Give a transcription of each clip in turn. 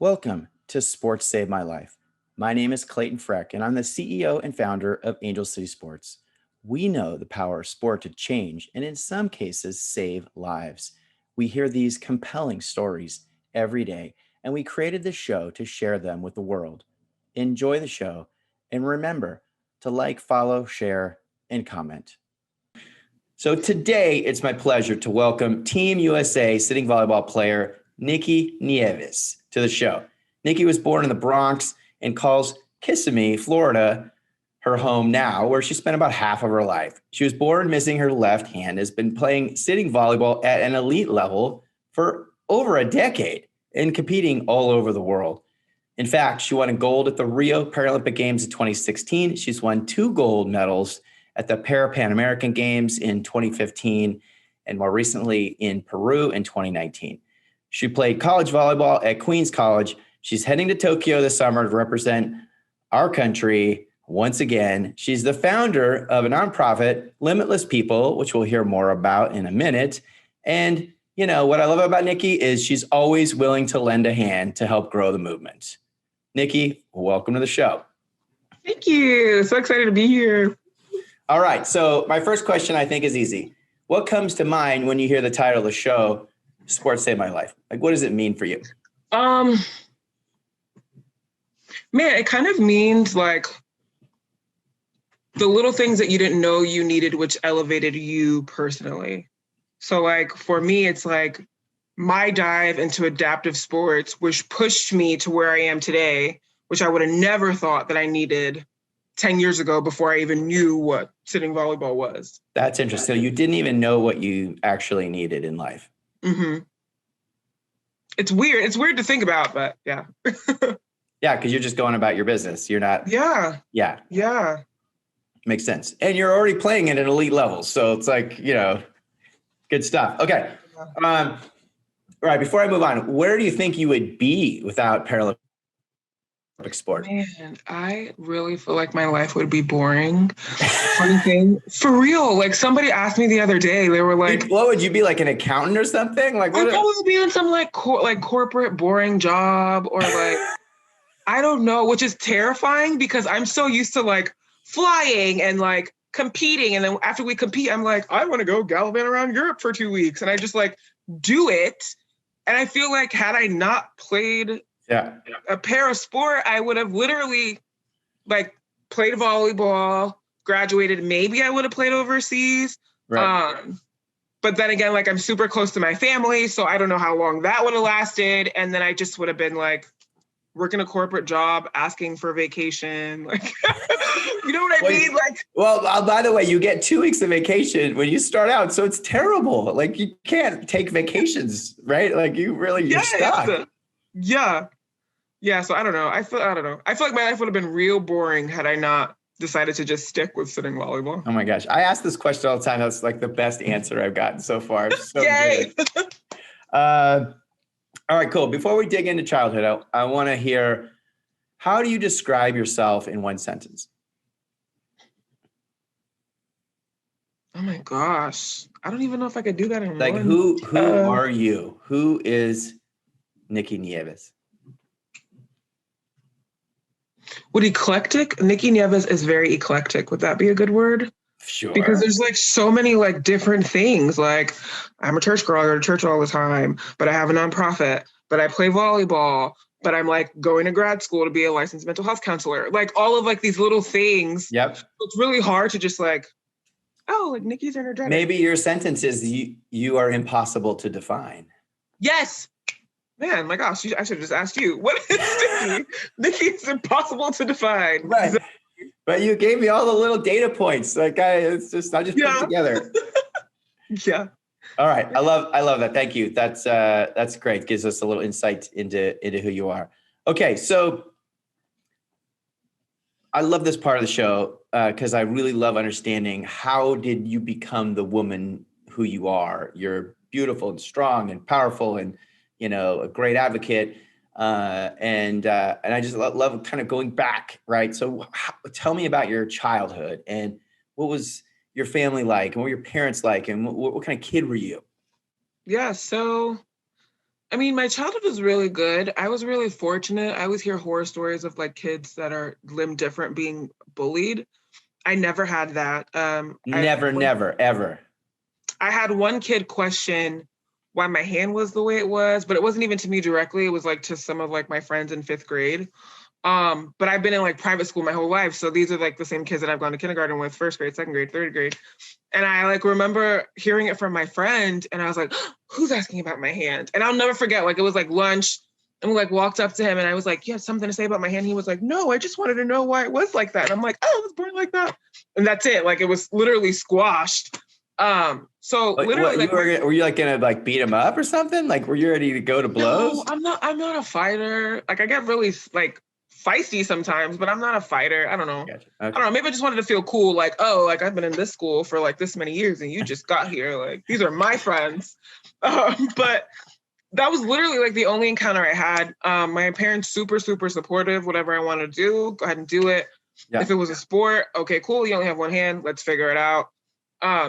Welcome to Sports Saved My Life. My name is Clayton Freck, and I'm the CEO and founder of Angel City Sports. We know the power of sport to change and, in some cases, save lives. We hear these compelling stories every day, and we created this show to share them with the world. Enjoy the show, and remember to like, follow, share, and comment. So today, it's my pleasure to welcome Team USA sitting volleyball player Nicky Nieves to the show. Nicky was born in the Bronx and calls Kissimmee, Florida, her home now, where she spent about half of her life. She was born missing her left hand, has been playing sitting volleyball at an elite level for over a decade and competing all over the world. In fact, she won a gold at the Rio Paralympic Games in 2016. She's won 2 gold medals at the Pan American Games in 2015 and more recently in Peru in 2019. She played college volleyball at Queens College. She's heading to Tokyo this summer to represent our country once again. She's the founder of a nonprofit, Limitless People, which we'll hear more about in a minute. And, you know, what I love about Nicky is she's always willing to lend a hand to help grow the movement. Nicky, welcome to the show. Thank you. So excited to be here. All right. So my first question, I think, is easy. What comes to mind when you hear the title of the show, Sports Saved My Life? Like, what does it mean for you? Man, it kind of means like the little things that you didn't know you needed, which elevated you personally. So like for me, it's like my dive into adaptive sports, which pushed me to where I am today, which I would have never thought that I needed 10 years ago before I even knew what sitting volleyball was. That's interesting. So you didn't even know what you actually needed in life. Mm-hmm. It's weird. It's weird to think about, but yeah. Yeah, because you're just going about your business. You're not. Yeah. Makes sense. And you're already playing at an elite level. So it's like, you know, good stuff. Okay. All right. Before I move on, where do you think you would be without Paralympic sport? Man, I really feel like my life would be boring. Funny thing, for real. Like somebody asked me the other day, they were like, "What would you be, like an accountant or something?" Like, I'd probably be in some like corporate boring job or like I don't know, which is terrifying because I'm so used to like flying and like competing, and then after we compete, I'm like, I want to go gallivant around Europe for 2 weeks, and I just like do it. And I feel like had I not played a para sport, I would have literally like played volleyball, graduated. Maybe I would have played overseas. Right. But then again, like I'm super close to my family, so I don't know how long that would have lasted. And then I just would have been like working a corporate job, asking for vacation. Like, you know what I mean? Like, well, by the way, you get 2 weeks of vacation when you start out, so it's terrible. Like you can't take vacations, right? Like you're stuck. Yeah. So I don't know. I feel like my life would have been real boring had I not decided to just stick with sitting volleyball. Oh my gosh. I ask this question all the time. That's like the best answer I've gotten so far. So yay. Good. All right, cool. Before we dig into childhood, I want to hear, how do you describe yourself in one sentence? Oh my gosh. I don't even know if I could do that in like one. Who are you? Who is Nicky Nieves? Would eclectic? Nicky Nieves is very eclectic. Would that be a good word? Sure. Because there's like so many like different things. Like I'm a church girl, I go to church all the time, but I have a nonprofit, but I play volleyball, but I'm like going to grad school to be a licensed mental health counselor. Like all of like these little things. Yep. It's really hard to just like, oh, like Nicky's energetic. Maybe your sentence is you are impossible to define. Yes. Man, my gosh, I should have just asked you. What is Nicky? Nicky is impossible to define. Right. But you gave me all the little data points. Like I just put it together. Yeah. All right. I love that. Thank you. That's great. Gives us a little insight into who you are. Okay. So I love this part of the show because I really love understanding how did you become the woman who you are. You're beautiful and strong and powerful and, you know, a great advocate. And I just love kind of going back, right? So tell me about your childhood and what was your family like and what were your parents like and what kind of kid were you? Yeah, so I mean, my childhood was really good. I was really fortunate. I always hear horror stories of like kids that are limb different being bullied. I never had that. Never, never, ever. I had one kid question why my hand was the way it was, but it wasn't even to me directly. It was like to some of like my friends in fifth grade. But I've been in like private school my whole life. So these are like the same kids that I've gone to kindergarten with, first grade, second grade, third grade. And I like remember hearing it from my friend and I was like, who's asking about my hand? And I'll never forget, like it was like lunch and we like walked up to him and I was like, you have something to say about my hand? He was like, no, I just wanted to know why it was like that. And I'm like, oh, it was born like that. And that's it. Like it was literally squashed. So literally like were you like gonna like beat him up or something? Like were you ready to go to blows? No, I'm not a fighter. Like I get really like feisty sometimes, but I'm not a fighter. I don't know. Gotcha. Okay. I don't know. Maybe I just wanted to feel cool. Like, oh, like I've been in this school for like this many years and you just got here. Like these are my friends. But that was literally like the only encounter I had. My parents super, super supportive. Whatever I want to do, go ahead and do it. Yeah. If it was a sport, okay, cool. You only have one hand. Let's figure it out.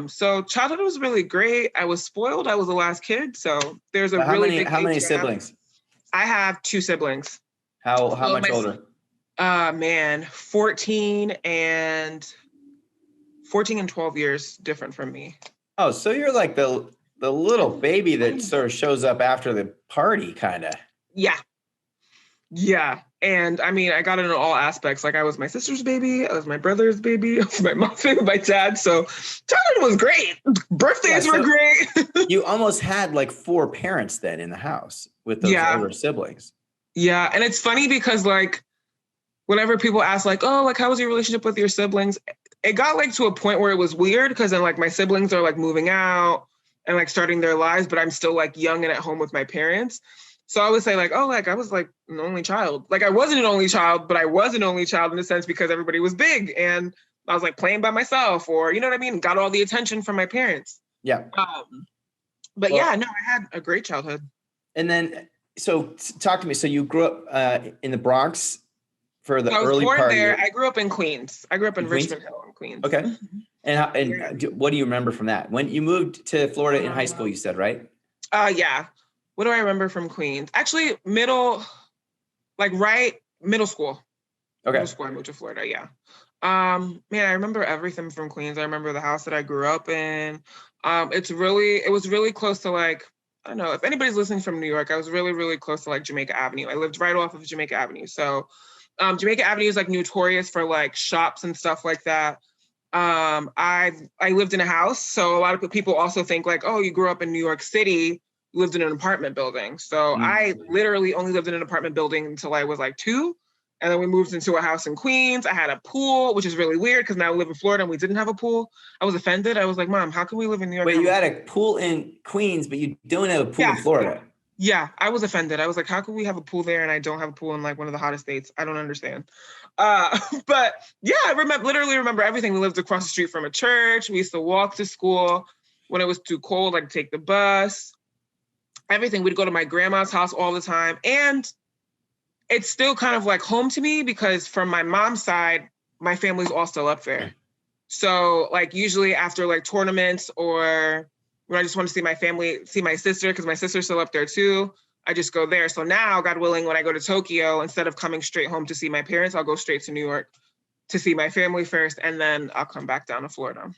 So childhood was really great. I was spoiled. I was the last kid. So there's a how many siblings? I have two siblings. How much older? Man, 14 and 12 years different from me. Oh, so you're like the little baby that sort of shows up after the party, kind of. Yeah. Yeah. And I mean, I got it in all aspects. Like I was my sister's baby, I was my brother's baby, I was my mom's baby, my dad. So childhood was great. Birthdays were great. You almost had like 4 parents then in the house with those older siblings. Yeah. And it's funny because like whenever people ask like, oh, like how was your relationship with your siblings? It got like to a point where it was weird because then like my siblings are like moving out and like starting their lives, but I'm still like young and at home with my parents. So I would say like, oh, like I was like an only child. Like I wasn't an only child, but I was an only child in a sense because everybody was big and I was like playing by myself or, you know what I mean? Got all the attention from my parents. Yeah. But yeah, no, I had a great childhood. And then, so talk to me. So you grew up in the Bronx for the early part there. I grew up in Queens. I grew up in Richmond Hill in Queens. Okay. And what do you remember from that? When you moved to Florida in high school, you said, right? Yeah. What do I remember from Queens? Actually, middle school. Okay. Middle school, I moved to Florida, yeah. Man, I remember everything from Queens. I remember the house that I grew up in. It was really close to like, I don't know, if anybody's listening from New York, I was really, really close to like Jamaica Avenue. I lived right off of Jamaica Avenue. So Jamaica Avenue is like notorious for like shops and stuff like that. I lived in a house. So a lot of people also think like, oh, you grew up in New York City, lived in an apartment building. So I literally only lived in an apartment building until I was like 2. And then we moved into a house in Queens. I had a pool, which is really weird because now we live in Florida and we didn't have a pool. I was offended. I was like, Mom, how can we live in New York? Wait, you had a pool in Queens, but you don't have a pool in Florida. Yeah, I was offended. I was like, how can we have a pool there and I don't have a pool in like one of the hottest states? I don't understand. But yeah, I literally remember everything. We lived across the street from a church. We used to walk to school when it was too cold, like take the bus. Everything. We'd go to my grandma's house all the time. And it's still kind of like home to me because from my mom's side, my family's all still up there. So like usually after like tournaments or when I just want to see my family, see my sister, because my sister's still up there too, I just go there. So now, God willing, when I go to Tokyo, instead of coming straight home to see my parents, I'll go straight to New York to see my family first, and then I'll come back down to Florida.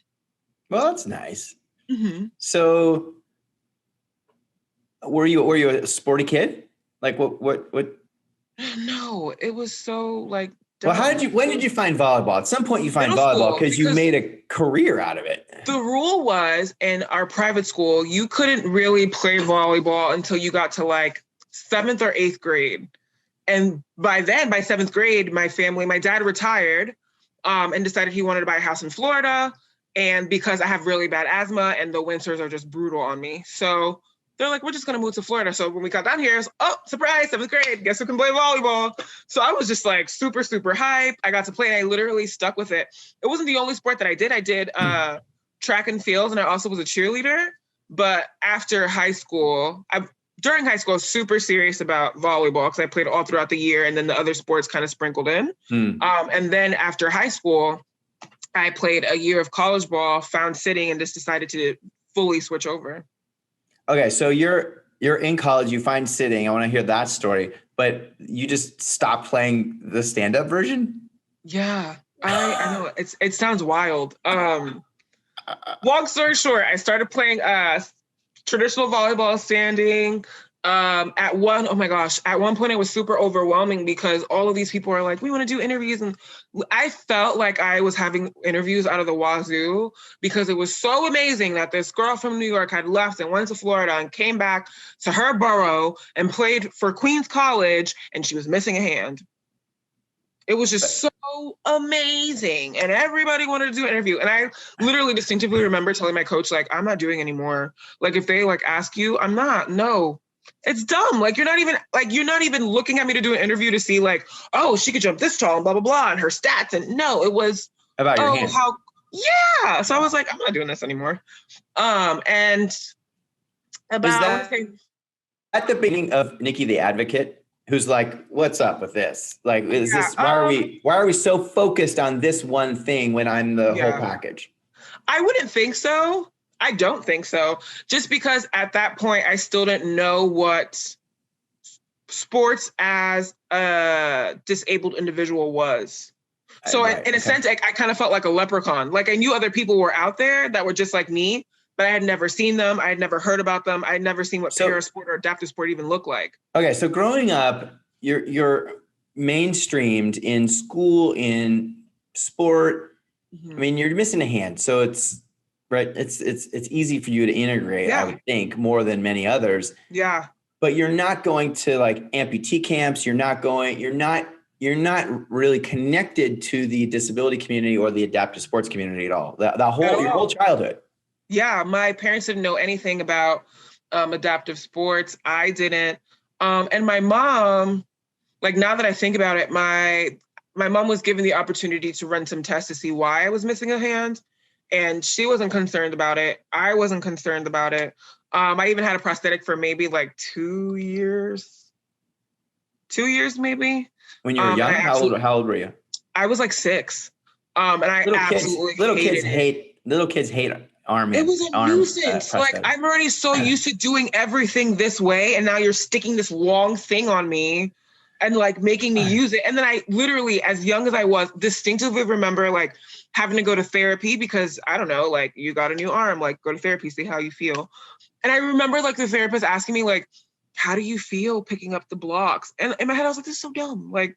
Well, that's nice. Mm-hmm. So were you a sporty kid? Like what? No, it was so like. Well, when did you find volleyball? At some point you find volleyball because you made a career out of it. The rule was in our private school, you couldn't really play volleyball until you got to like 7th or 8th grade. And by then, by 7th grade, my dad retired and decided he wanted to buy a house in Florida. And because I have really bad asthma and the winters are just brutal on me. So they're like, we're just going to move to Florida. So when we got down here, surprise, 7th grade, guess who can play volleyball? So I was just like super, super hype. I got to play and I literally stuck with it. It wasn't the only sport that I did. I did track and field and I also was a cheerleader. But after high school, during high school, I was super serious about volleyball because I played all throughout the year and then the other sports kind of sprinkled in. And then after high school, I played a year of college ball, found sitting and just decided to fully switch over. Okay, so you're you're in college, you find sitting. I want to hear that story, but you just stopped playing the stand-up version? Yeah, I know it sounds wild. Long story short, I started playing traditional volleyball standing. Oh my gosh, at one point it was super overwhelming because all of these people are like, we want to do interviews. And I felt like I was having interviews out of the wazoo because it was so amazing that this girl from New York had left and went to Florida and came back to her borough and played for Queens College, and she was missing a hand. It was just so amazing. And everybody wanted to do an interview. And I literally distinctively remember telling my coach, like, I'm not doing anymore. Like, if they like ask you, I'm not. No. It's dumb. Like you're not even looking at me to do an interview to see like, oh, she could jump this tall and blah blah blah and her stats. And no, it was About your oh hand. how yeah. So I was like, I'm not doing this anymore. And about Was I want to that say at the beginning of Nicky the Advocate? Who's like, what's up with this? Like, is yeah, this why are we so focused on this one thing when I'm the whole yeah. package? I wouldn't think so. I don't think so. Just because at that point I still didn't know what sports as a disabled individual was. So Right. in a sense, I kind of felt like a leprechaun. Like I knew other people were out there that were just like me, but I had never seen them. I had never heard about them. I had never seen what So parasport or adaptive sport even looked like. okay, so growing up, you're mainstreamed in school, in sport. I Mm-hmm. mean, you're missing a hand, so it's right. It's easy for you to integrate, I Yeah, would think, more than many others. yeah, But you're not going to like amputee camps. You're not really connected to the disability community or the adaptive sports community at all. The at whole your whole all. childhood. Yeah, my parents didn't know anything about adaptive sports. I didn't. And my mom, like now that I think about it, my mom was given the opportunity to run some tests to see why I was missing a hand, and she wasn't concerned about it. I wasn't concerned about it. I even had a prosthetic for maybe like 2 years maybe. When you were And young, how old were you? I was like 6, and I Little kids, absolutely hated it. little kids hate It was a arm nuisance. Like prosthetics. I'm already so used to doing everything this way, and now you're sticking this long thing on me and like making me use it. And then I literally, as young as I was, distinctively remember like having to go to therapy because I don't know, like you got a new arm, like go to therapy, see how you feel. And I remember like the therapist asking me like, how do you feel picking up the blocks? And in my head, I was like, this is so dumb. Like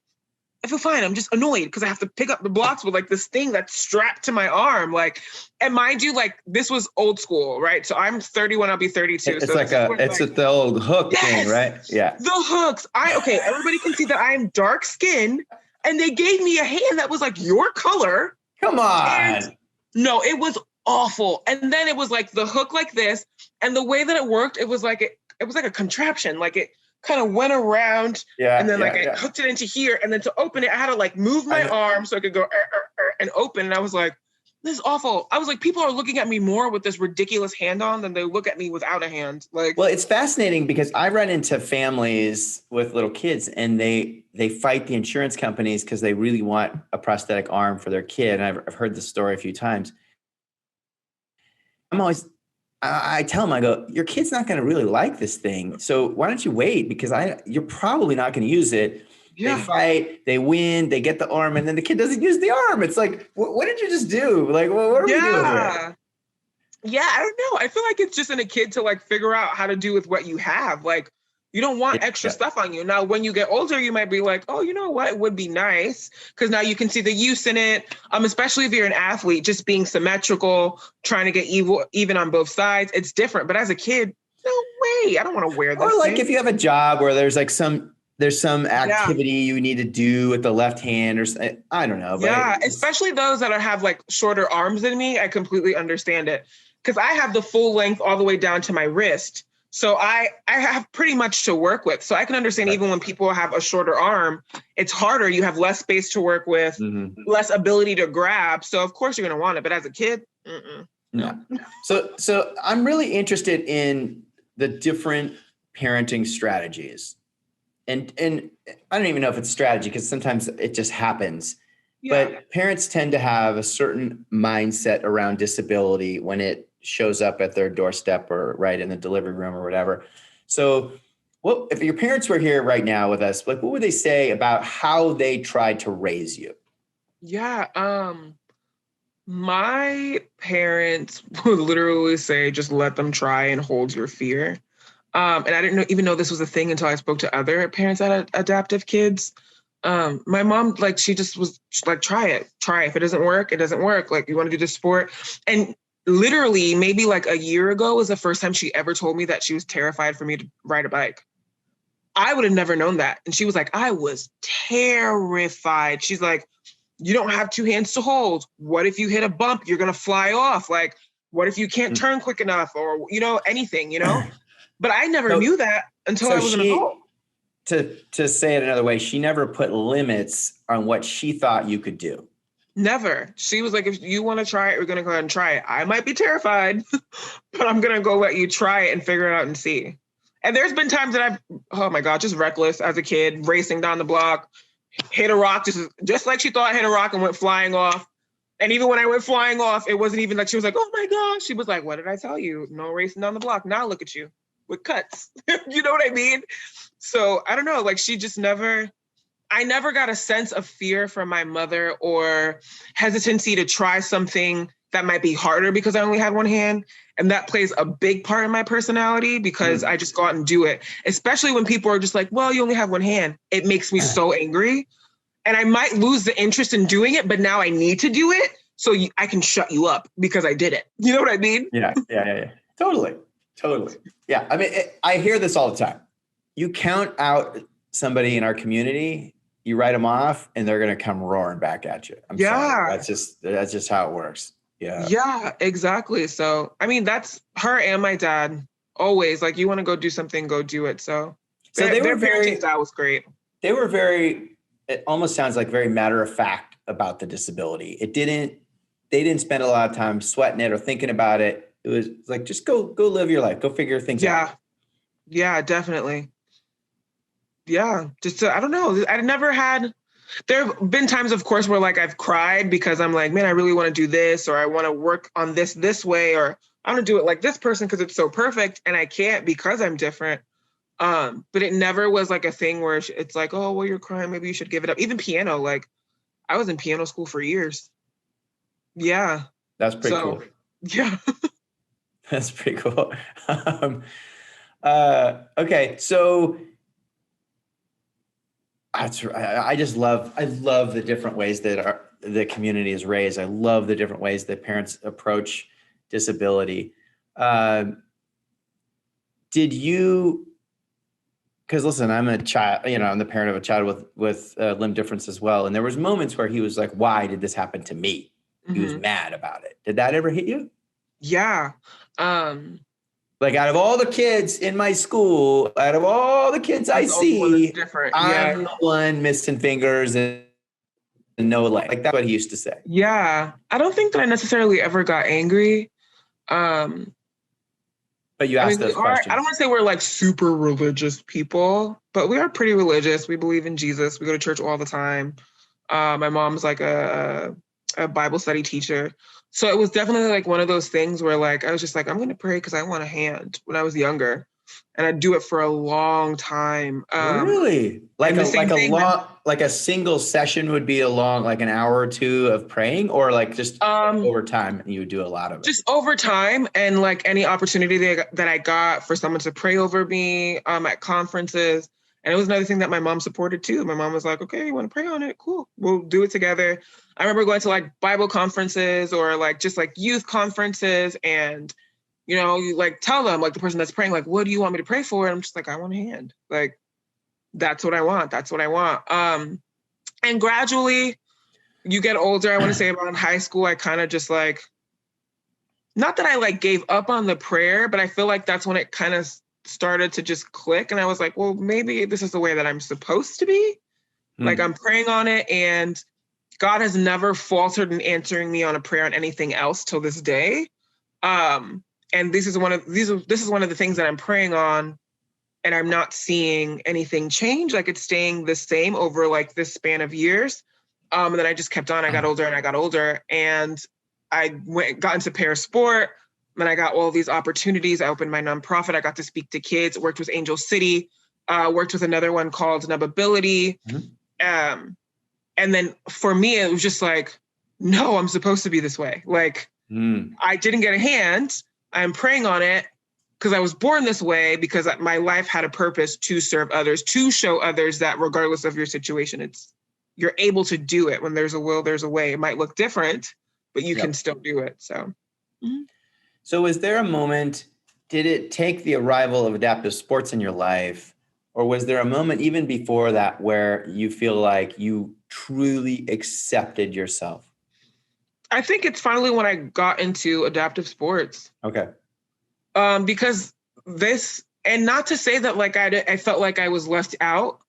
I feel fine. I'm just annoyed because I have to pick up the blocks with like this thing that's strapped to my arm. Like, and mind you, like this was old school, right? So I'm 31, I'll be 32. It's So like this is a where it's like, with the old hook thing, yes, right? Yeah. the hooks. Okay, everybody can see that I am dark skinned, and they gave me a hand that was like your color. Come And on. no, it was awful. And then it was like the hook like this, and the way that it worked, it was like a contraption. Like it kind of went around, and Yeah, then like yeah, I yeah. hooked it into here, and then to open it, I had to like move I my know. arm so I could go and open. And I was like, this is awful. I was like, people are looking at me more with this ridiculous hand on than they look at me without a hand. Like, Well, it's fascinating because I run into families with little kids and they fight the insurance companies because they really want a prosthetic arm for their kid. And I've heard this story a few times. I tell them, I go, your kid's not going to really like this thing. So why don't you wait? Because you're probably not going to use it. They yeah. fight, they win, they get the arm, and then the kid doesn't use the arm. It's like, what did you just do? Like, what are we doing here? Yeah. Yeah, I don't know. I feel like it's just in a kid to like figure out how to do with what you have. Like you don't want extra Yeah. stuff on you. Now, when you get older, you might be like, oh, you know what? It would be nice because now you can see the use in it. Especially if you're an athlete, just being symmetrical, trying to get even on both sides. It's different. But as a kid, no way. I don't want to wear Or this like thing. if you have a job where there's like there's some Yeah. activity you need to do with the left hand, or I don't know. Yeah, But especially those that have like shorter arms than me. I completely understand it because I have the full length all the way down to my wrist. So I have pretty much to work with. So I can understand even when people have a shorter arm, it's harder. You have less space to work with, less ability to grab. So of course you're going to want it. But as a kid, no. So I'm really interested in the different parenting strategies. And I don't even know if it's strategy because sometimes it just happens. yeah. But parents tend to have a certain mindset around disability when it shows up at their doorstep or right in the delivery room or whatever. So what if your parents were here right now with us, like what would they say about how they tried to raise you? Yeah. My parents would literally say, just let them try and hold your fear. And I didn't even know this was a thing until I spoke to other parents that had adaptive kids. My mom, like, she just was like, try it. Try it. If it doesn't work, it doesn't work. Like, you want to do this sport. And literally, maybe like a year ago was the first time she ever told me that she was terrified for me to ride a bike. I would have never known that. And she was like, I was terrified. She's like, you don't have two hands to hold. What if you hit a bump? You're going to fly off. Like, what if you can't turn quick enough or, anything, But I never So, knew that until so I was an she, adult. to say it another way, she never put limits on what she thought you could do. Never. She was like, if you want to try it, we're going to go ahead and try it. I might be terrified, but I'm going to go let you try it and figure it out and see. And there's been times that oh my God, just reckless as a kid, racing down the block, hit a rock, just like she thought I hit a rock and went flying off. And even when I went flying off, it wasn't even like she was like, oh my gosh. She was like, what did I tell you? No racing down the block. Now look at you with cuts. You know what I mean? So I don't know, like I never got a sense of fear from my mother or hesitancy to try something that might be harder because I only had one hand. And that plays a big part in my personality because I just go out and do it, especially when people are just like, well, you only have one hand. It makes me so angry. And I might lose the interest in doing it, but now I need to do it so I can shut you up because I did it. You know what I mean? Yeah. Totally. Yeah. I mean, I hear this all the time. You count out somebody in our community, you write them off, and they're going to come roaring back at you. I'm sorry. That's just how it works. Yeah. Yeah, exactly. So, I mean, that's her and my dad always like, you want to go do something, go do it. So they were parenting style was great. They were it almost sounds like very matter of fact about the disability. They didn't spend a lot of time sweating it or thinking about it. It was like, just go live your life, go figure things out. Yeah, definitely. Yeah. I don't know. There have been times, of course, where like I've cried because I'm like, man, I really want to do this, or I want to work on this way, or I want to do it like this person because it's so perfect and I can't because I'm different. But it never was like a thing where it's like, oh, well, you're crying, maybe you should give it up. Even piano, like I was in piano school for years. Yeah. That's pretty cool. Yeah. That's pretty cool. Okay. So I love the different ways that the community is raised. I love the different ways that parents approach disability. Did you, because listen, I'm a child, I'm the parent of a child with limb difference as well. And there was moments where he was like, why did this happen to me? Mm-hmm. He was mad about it. Did that ever hit you? Yeah. Like out of all the kids in my school, out of all the kids I see, I'm the one missing fingers and no leg. Like that's what he used to say. Yeah. I don't think that I necessarily ever got angry. But you asked those questions. I don't want to say we're like super religious people, but we are pretty religious. We believe in Jesus. We go to church all the time. My mom's like a Bible study teacher. So it was definitely like one of those things where like, I was just like, I'm going to pray because I want a hand when I was younger. And I'd do it for a long time. Really? Like a single session would be like an hour or two of praying, or like just over time you would do a lot of it? Just over time, and like any opportunity that I got for someone to pray over me at conferences. And it was another thing that my mom supported too. My mom was like, okay, you want to pray on it? Cool. We'll do it together. I remember going to like Bible conferences or like just like youth conferences, and you like tell them, like the person that's praying, like, what do you want me to pray for? And I'm just like, I want a hand. Like, that's what I want. That's what I want. And gradually you get older. I want to say about in high school, I kind of just like, not that I like gave up on the prayer, but I feel like that's when it kind of started to just click. And I was like, well, maybe this is the way that I'm supposed to be. Like I'm praying on it, and God has never faltered in answering me on a prayer on anything else till this day. And this is one of the things that I'm praying on, and I'm not seeing anything change. Like it's staying the same over like this span of years. And then I just kept on. I got older and I got older, and I got into para sport. Then I got all these opportunities. I opened my nonprofit. I got to speak to kids, worked with Angel City, worked with another one called Nubability. And then for me, it was just like, no, I'm supposed to be this way. Like, I didn't get a hand. I'm praying on it because I was born this way, because my life had a purpose to serve others, to show others that regardless of your situation, you're able to do it. When there's a will, there's a way. It might look different, but you can still do it. So. So was there a moment, did it take the arrival of adaptive sports in your life, or was there a moment even before that where you feel like you truly accepted yourself? I think it's finally when I got into adaptive sports. Okay. Because and not to say that like I felt like I was left out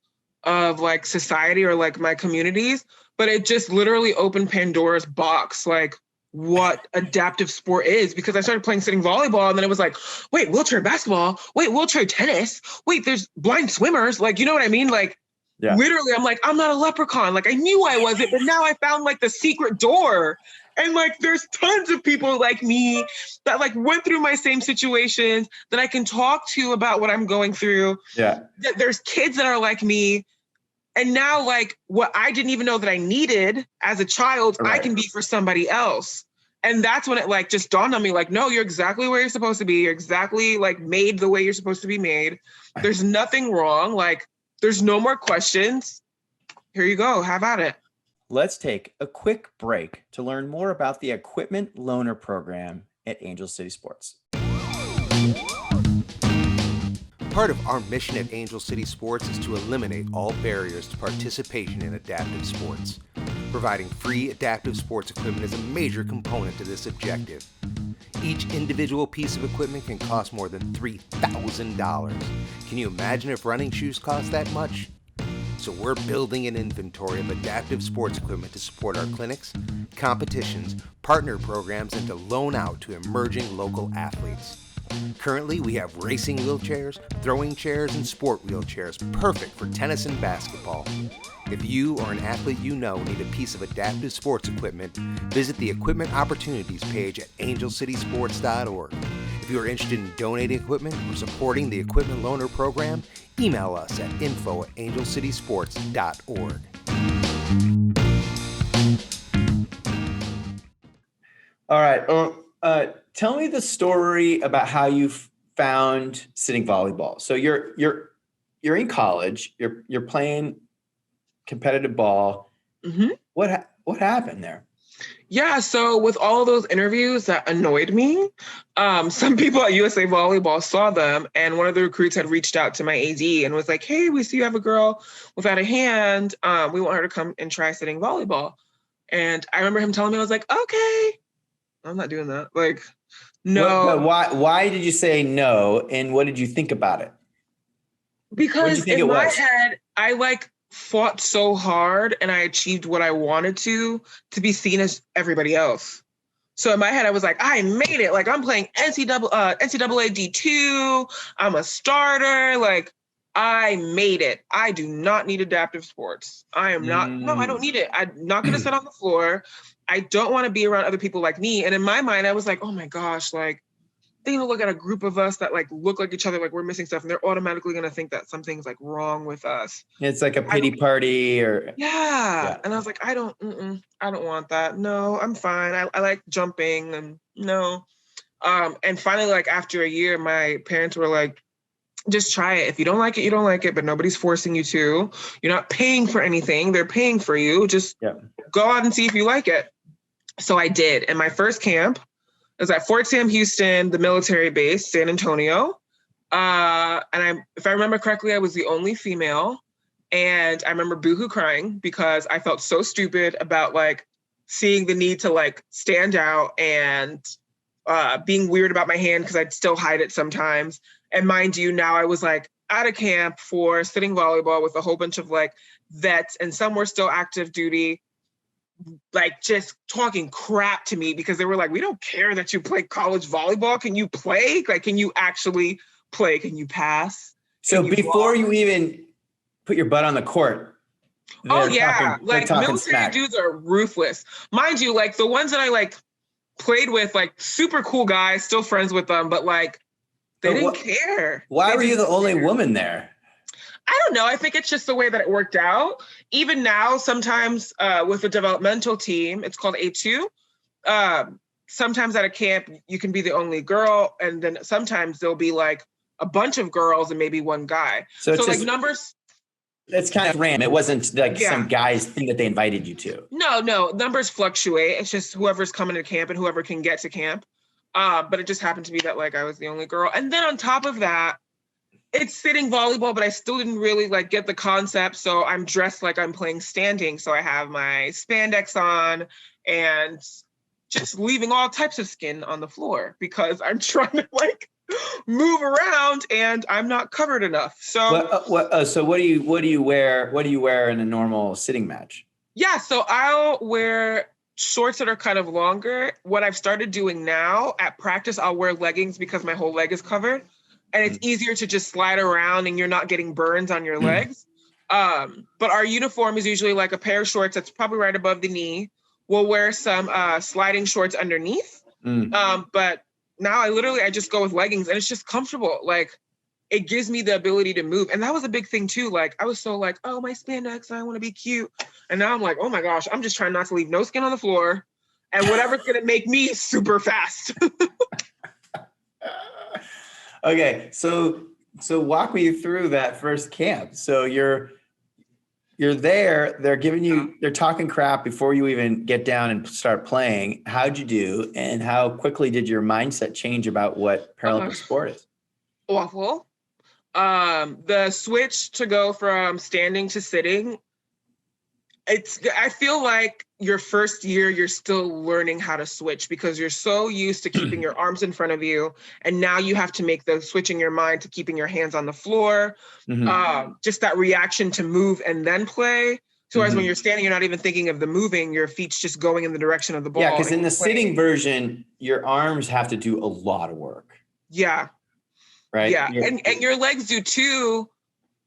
of like society or like my communities, but it just literally opened Pandora's box, like what adaptive sport is, because I started playing sitting volleyball, and then it was like, wait, wheelchair basketball, wait, wheelchair tennis, wait, there's blind swimmers, like, you know what I mean? Like, literally, I'm like, I'm not a leprechaun. Like, I knew I wasn't, but now I found like the secret door. And like, there's tons of people like me that like went through my same situations that I can talk to about what I'm going through. Yeah. There's kids that are like me. And now, like, what I didn't even know that I needed as a child, I can be for somebody else. And that's when it like just dawned on me, like, no, you're exactly where you're supposed to be. You're exactly like made the way you're supposed to be made. There's nothing wrong. Like, there's no more questions. Here you go. Have at it. Let's take a quick break to learn more about the Equipment Loaner Program at Angel City Sports. Part of our mission at Angel City Sports is to eliminate all barriers to participation in adaptive sports. Providing free adaptive sports equipment is a major component to this objective. Each individual piece of equipment can cost more than $3,000. Can you imagine if running shoes cost that much? So we're building an inventory of adaptive sports equipment to support our clinics, competitions, partner programs, and to loan out to emerging local athletes. Currently, we have racing wheelchairs, throwing chairs, and sport wheelchairs, perfect for tennis and basketball. If you or an athlete you know need a piece of adaptive sports equipment, visit the Equipment Opportunities page at angelcitysports.org. If you are interested in donating equipment or supporting the Equipment Loaner Program, email us at info@angelcitysports.org. All right. Tell me the story about how you found sitting volleyball. So you're in college. You're playing competitive ball. Mm-hmm. What happened there? Yeah, so with all of those interviews that annoyed me, some people at USA Volleyball saw them, and one of the recruits had reached out to my AD and was like, hey, we see you have a girl without a hand. We want her to come and try sitting volleyball. And I remember him telling me, I was like, okay, I'm not doing that. Like, no. Why did you say no? And what did you think about it? Because in my head, I like fought so hard and I achieved what I wanted to be seen as everybody else. So in my head, I was like, I made it. Like, I'm playing NCAA D2. I'm a starter. Like, I made it. I do not need adaptive sports. I am not. No, I don't need it. I'm not going to sit on the floor. I don't want to be around other people like me. And in my mind, I was like, oh my gosh, like, they're going to look at a group of us that like look like each other, like we're missing stuff. And they're automatically going to think that something's like wrong with us. It's like a pity party or. Yeah. And I was like, I don't want that. No, I'm fine. I like jumping and no. And finally, like after a year, my parents were like, just try it. If you don't like it, you don't like it, but nobody's forcing you to. You're not paying for anything. They're paying for you. Just go out and see if you like it. So I did. And my first camp was at Fort Sam Houston, the military base, San Antonio. And if I remember correctly, I was the only female. And I remember boohoo crying because I felt so stupid about like seeing the need to like stand out and being weird about my hand because I'd still hide it sometimes. And mind you, now I was like at a camp for sitting volleyball with a whole bunch of like vets, and some were still active duty, like just talking crap to me because they were like, we don't care that you play college volleyball. Can you play? Like, can you actually play? Can you pass? So before you even put your butt on the court. Oh yeah. Like military dudes are ruthless. Mind you, like the ones that I like played with like super cool guys, still friends with them, but like they didn't care. Why were you the only woman there? I don't know. I think it's just the way that it worked out. Even now, sometimes with the developmental team, it's called A2. Sometimes at a camp, you can be the only girl. And then sometimes there'll be like a bunch of girls and maybe one guy. So it's like just, numbers. It's kind of random. It wasn't like some guy's thing that they invited you to. No, numbers fluctuate. It's just whoever's coming to camp and whoever can get to camp. But it just happened to be that like I was the only girl. And then on top of that, it's sitting volleyball, but I still didn't really like get the concept. So I'm dressed like I'm playing standing. So I have my spandex on and just leaving all types of skin on the floor because I'm trying to like move around and I'm not covered enough. So so what do you wear? What do you wear in a normal sitting match? Yeah, so I'll wear shorts that are kind of longer. What I've started doing now at practice, I'll wear leggings because my whole leg is covered. And it's easier to just slide around and you're not getting burns on your legs. But our uniform is usually like a pair of shorts that's probably right above the knee. We'll wear some sliding shorts underneath. But now I just go with leggings and it's just comfortable. Like it gives me the ability to move. And that was a big thing too. Like I was so like, oh, my spandex, I want to be cute. And now I'm like, oh my gosh, I'm just trying not to leave no skin on the floor and whatever's going to make me super fast. Okay, so walk me through that first camp. So you're there, they're talking crap before you even get down and start playing. How'd you do? And how quickly did your mindset change about what Paralympic sport is? Awful. The switch to go from standing to sitting, I feel like your first year, you're still learning how to switch because you're so used to keeping your arms in front of you. And now you have to make the switch in your mind to keeping your hands on the floor. Just that reaction to move and then play. So whereas when you're standing, you're not even thinking of the moving, your feet's just going in the direction of the ball. Yeah, because in the sitting version, your arms have to do a lot of work. Yeah. Right? Yeah, and your legs do too.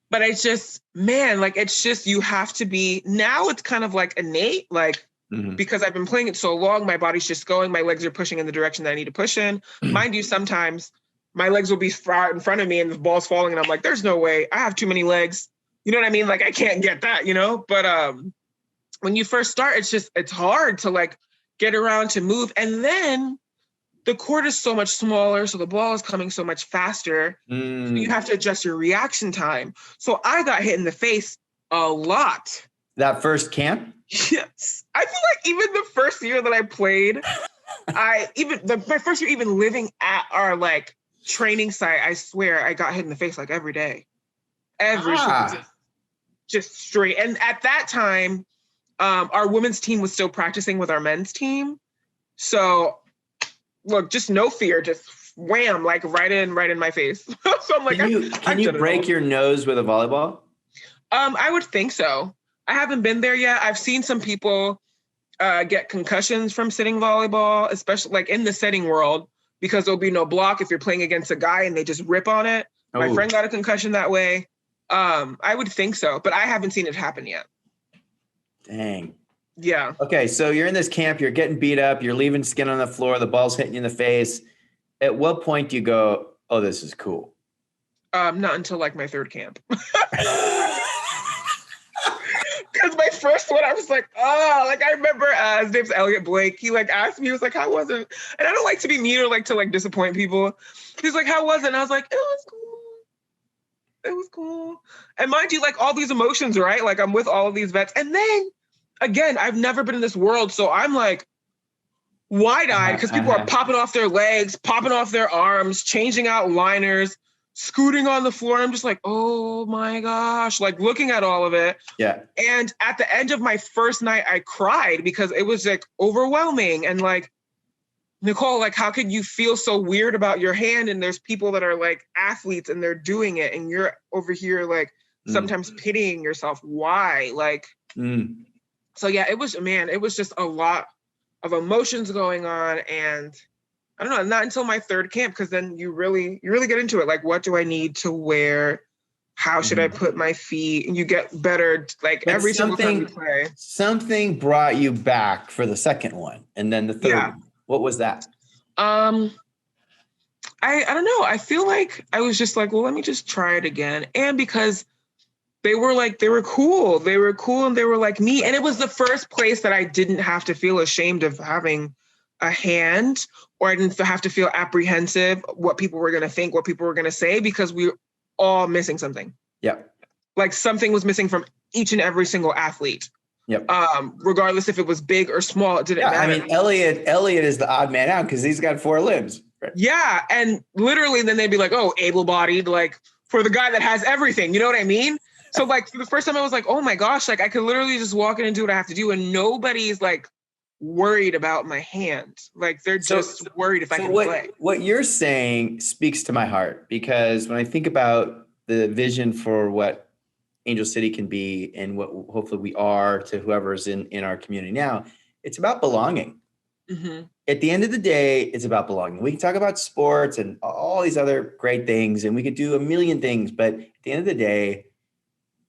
But it's just, man, like, it's just, you have to be, now it's kind of like innate, like, because I've been playing it so long, my body's just going, my legs are pushing in the direction that I need to push in. Mind you, sometimes my legs will be far in front of me and the ball's falling and I'm like, there's no way, I have too many legs. You know what I mean? Like, I can't get that, you know? But when you first start, it's hard to like get around to move. And then the court is so much smaller, so the ball is coming so much faster. So you have to adjust your reaction time. So I got hit in the face a lot. That first camp? Yes. I feel like even the first year that I played, my first year even living at our like training site, I swear I got hit in the face like every day. Just straight. And at that time, our women's team was still practicing with our men's team. So look, just no fear, just wham, like right in my face. So I'm like, can you break your nose with a volleyball? I would think so. I haven't been there yet. I've seen some people get concussions from sitting volleyball, especially like in the setting world, because there'll be no block if you're playing against a guy and they just rip on it. My friend got a concussion that way. I would think so, but I haven't seen it happen yet. Dang. Yeah. Okay, so you're in this camp, you're getting beat up, you're leaving skin on the floor, the ball's hitting you in the face. At what point do you go, oh, this is cool? Not until like my third camp. Because my first one, I was like, oh, like I remember his name's Elliot Blake. He like asked me, he was like, how was it? And I don't like to be mean or like to like disappoint people. He's like, how was it? And I was like, it was cool. It was cool. And mind you, like all these emotions, right? Like I'm with all of these vets. And then again, I've never been in this world. So I'm like wide-eyed because people are popping off their legs, popping off their arms, changing out liners, scooting on the floor. I'm just like, oh my gosh, like looking at all of it. Yeah. And at the end of my first night, I cried because it was like overwhelming. And like, Nicole, like, how could you feel so weird about your hand? And there's people that are like athletes and they're doing it. And you're over here, like sometimes pitying yourself. Why? Like, so yeah, it was just a lot of emotions going on. And I don't know, not until my third camp, because then you really get into it. Like, what do I need to wear? How should I put my feet? And you get better, like every single time you play. Something brought you back for the second one and then the third one. What was that? I don't know. I feel like I was just like, well, let me just try it again. And because they were cool. They were cool and they were like me. And it was the first place that I didn't have to feel ashamed of having a hand, or I didn't have to feel apprehensive what people were going to think, what people were going to say, because we were all missing something. Yep. Like something was missing from each and every single athlete. Yep. Regardless if it was big or small, it didn't matter. I mean, Elliot is the odd man out because he's got 4 limbs. Right? Yeah. And literally then they'd be like, oh, able-bodied, like for the guy that has everything. You know what I mean? So like for the first time I was like, oh my gosh, like I could literally just walk in and do what I have to do. And nobody's like worried about my hand. Like they're just worried if I can play. What you're saying speaks to my heart, because when I think about the vision for what Angel City can be and what hopefully we are to whoever's in our community now, it's about belonging. Mm-hmm. At the end of the day, it's about belonging. We can talk about sports and all these other great things, and we could do a million things, but at the end of the day,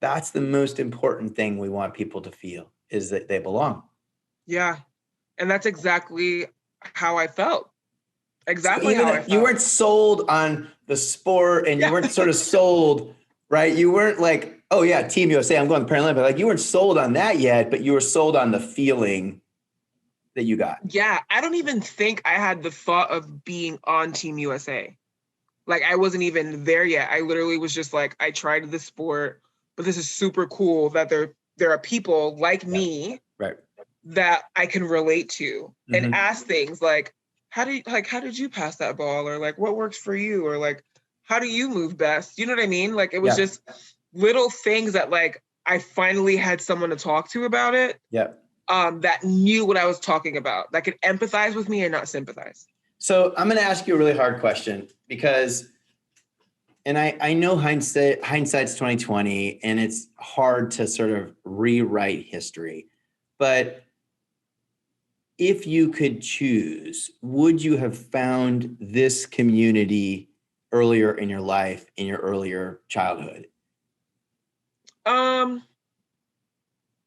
that's the most important thing we want people to feel, is that they belong. Yeah. And that's exactly how I felt. Exactly how I felt. You weren't sold on the sport, and you weren't sort of sold, right? You weren't like, oh yeah, Team USA, I'm going to Paralympian. Like you weren't sold on that yet, but you were sold on the feeling that you got. Yeah. I don't even think I had the thought of being on Team USA. Like I wasn't even there yet. I literally was just like, I tried the sport, but this is super cool that there are people like me, right, that I can relate to and ask things like, how did you pass that ball? Or like, what works for you? Or like, how do you move best? You know what I mean? Like, it was just little things that like, I finally had someone to talk to about it. Yeah. That knew what I was talking about, that could empathize with me and not sympathize. So I'm going to ask you a really hard question, because, and I know hindsight's 2020 and it's hard to sort of rewrite history, but if you could choose, would you have found this community earlier in your life, in your earlier childhood?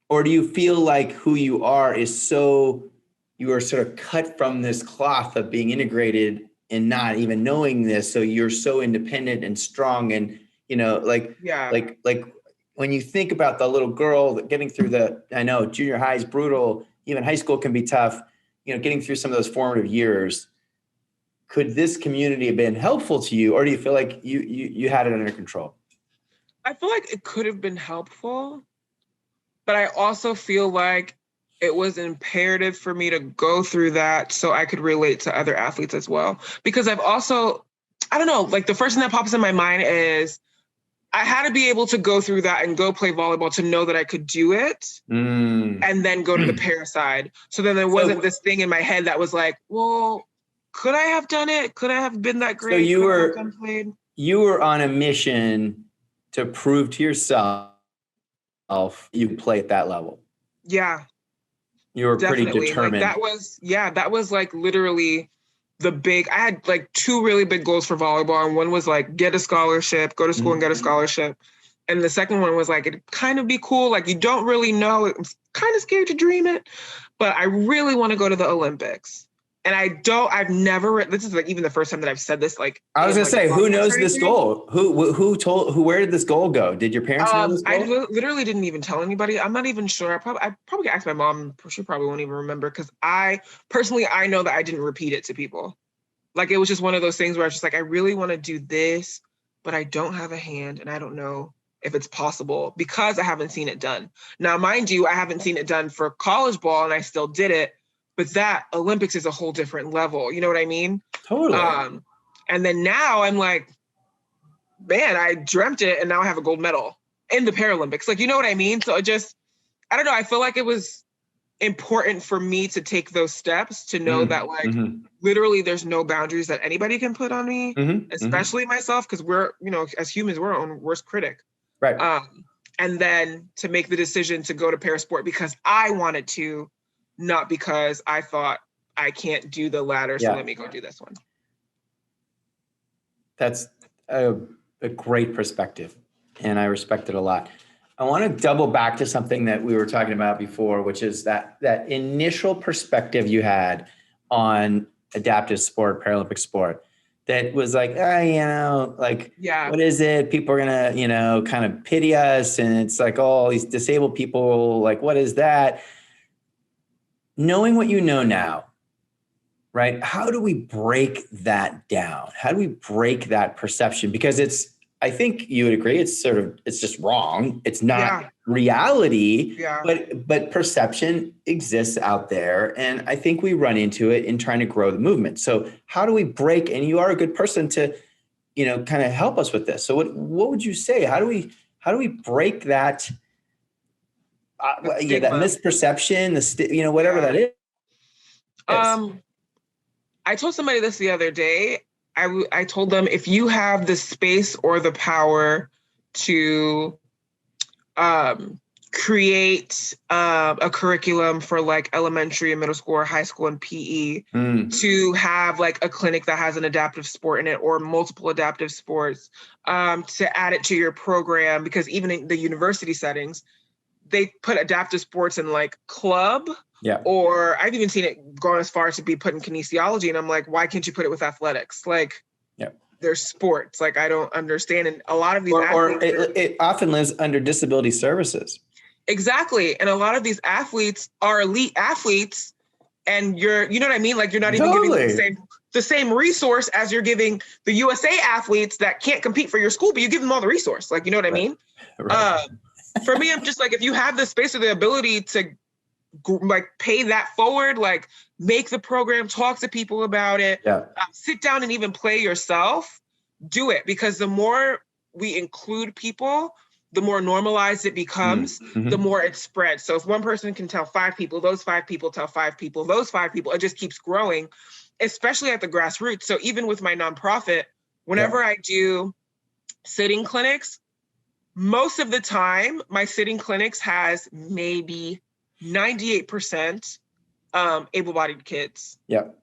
Or do you feel like who you are is you are sort of cut from this cloth of being integrated and not even knowing this, so you're so independent and strong, and like when you think about the little girl that getting through I know junior high is brutal, even high school can be tough, getting through some of those formative years, could this community have been helpful to you, or do you feel like you had it under control? I feel like it could have been helpful, but I also feel like it was imperative for me to go through that so I could relate to other athletes as well. Because I've also, I don't know, like the first thing that pops in my mind is I had to be able to go through that and go play volleyball to know that I could do it and then go to the para side. So then there wasn't this thing in my head that was like, well, could I have done it? Could I have been that great? So you were on a mission to prove to yourself you could play at that level. Yeah. You were definitely pretty determined. Like that was like literally I had like 2 really big goals for volleyball. And one was like get a scholarship, go to school and get a scholarship. And the second one was like, it'd kind of be cool. Like you don't really know. I'm kind of scared to dream it, but I really want to go to the Olympics. And I've never, this is like even the first time that I've said this, like, I was going to say, who knows this goal? Where did this goal go? Did your parents know this goal? I literally didn't even tell anybody. I'm not even sure. I probably asked my mom. She probably won't even remember, because I know that I didn't repeat it to people. Like, it was just one of those things where I was just like, I really want to do this, but I don't have a hand and I don't know if it's possible because I haven't seen it done. Now, mind you, I haven't seen it done for college ball and I still did it. But that Olympics is a whole different level. You know what I mean? Totally. And then now I'm like, man, I dreamt it and now I have a gold medal in the Paralympics. Like, you know what I mean? So I don't know. I feel like it was important for me to take those steps to know that like literally there's no boundaries that anybody can put on me, especially myself, because we're, as humans, we're our own worst critic. Right. And then to make the decision to go to parasport because I wanted to, not because I thought I can't do the ladder, so let me go do this one. That's a great perspective, and I respect it a lot. I want to double back to something that we were talking about before, which is that initial perspective you had on adaptive sport, Paralympic sport, that was like, like, Yeah. what is it? People are gonna, kind of pity us. And it's like, oh, these disabled people, like, what is that? Knowing what you know now, right? How do we break that down? How do we break that perception? Because I think you would agree, it's just wrong. It's not reality, Yeah. but perception exists out there. And I think we run into it in trying to grow the movement. So how do we break, and you are a good person to, kind of help us with this. So what would you say? How do we break that, that misperception, whatever that is? I told somebody this the other day. I told them, if you have the space or the power to create a curriculum for like elementary and middle school or high school and PE, to have like a clinic that has an adaptive sport in it or multiple adaptive sports, to add it to your program, because even in the university settings, they put adaptive sports in like club. Yeah. Or I've even seen it gone as far as to be put in kinesiology. And I'm like, why can't you put it with athletics? Like, there's sports. Like, I don't understand. And a lot of these it often lives under disability services. Exactly. And a lot of these athletes are elite athletes, and you know what I mean? Like, you're not even giving the same resource as you're giving the USA athletes that can't compete for your school, but you give them all the resource. Like, you know what I mean? Right. For me, I'm just like, if you have the space or the ability to like pay that forward, like make the program, talk to people about it, sit down and even play yourself, do it. Because the more we include people, the more normalized it becomes, the more it spreads. So if one person can tell 5 people, those 5 people tell 5 people, those 5 people, it just keeps growing, especially at the grassroots. So even with my nonprofit, whenever I do sitting clinics, most of the time my sitting clinics has maybe 98% able-bodied kids. Yep.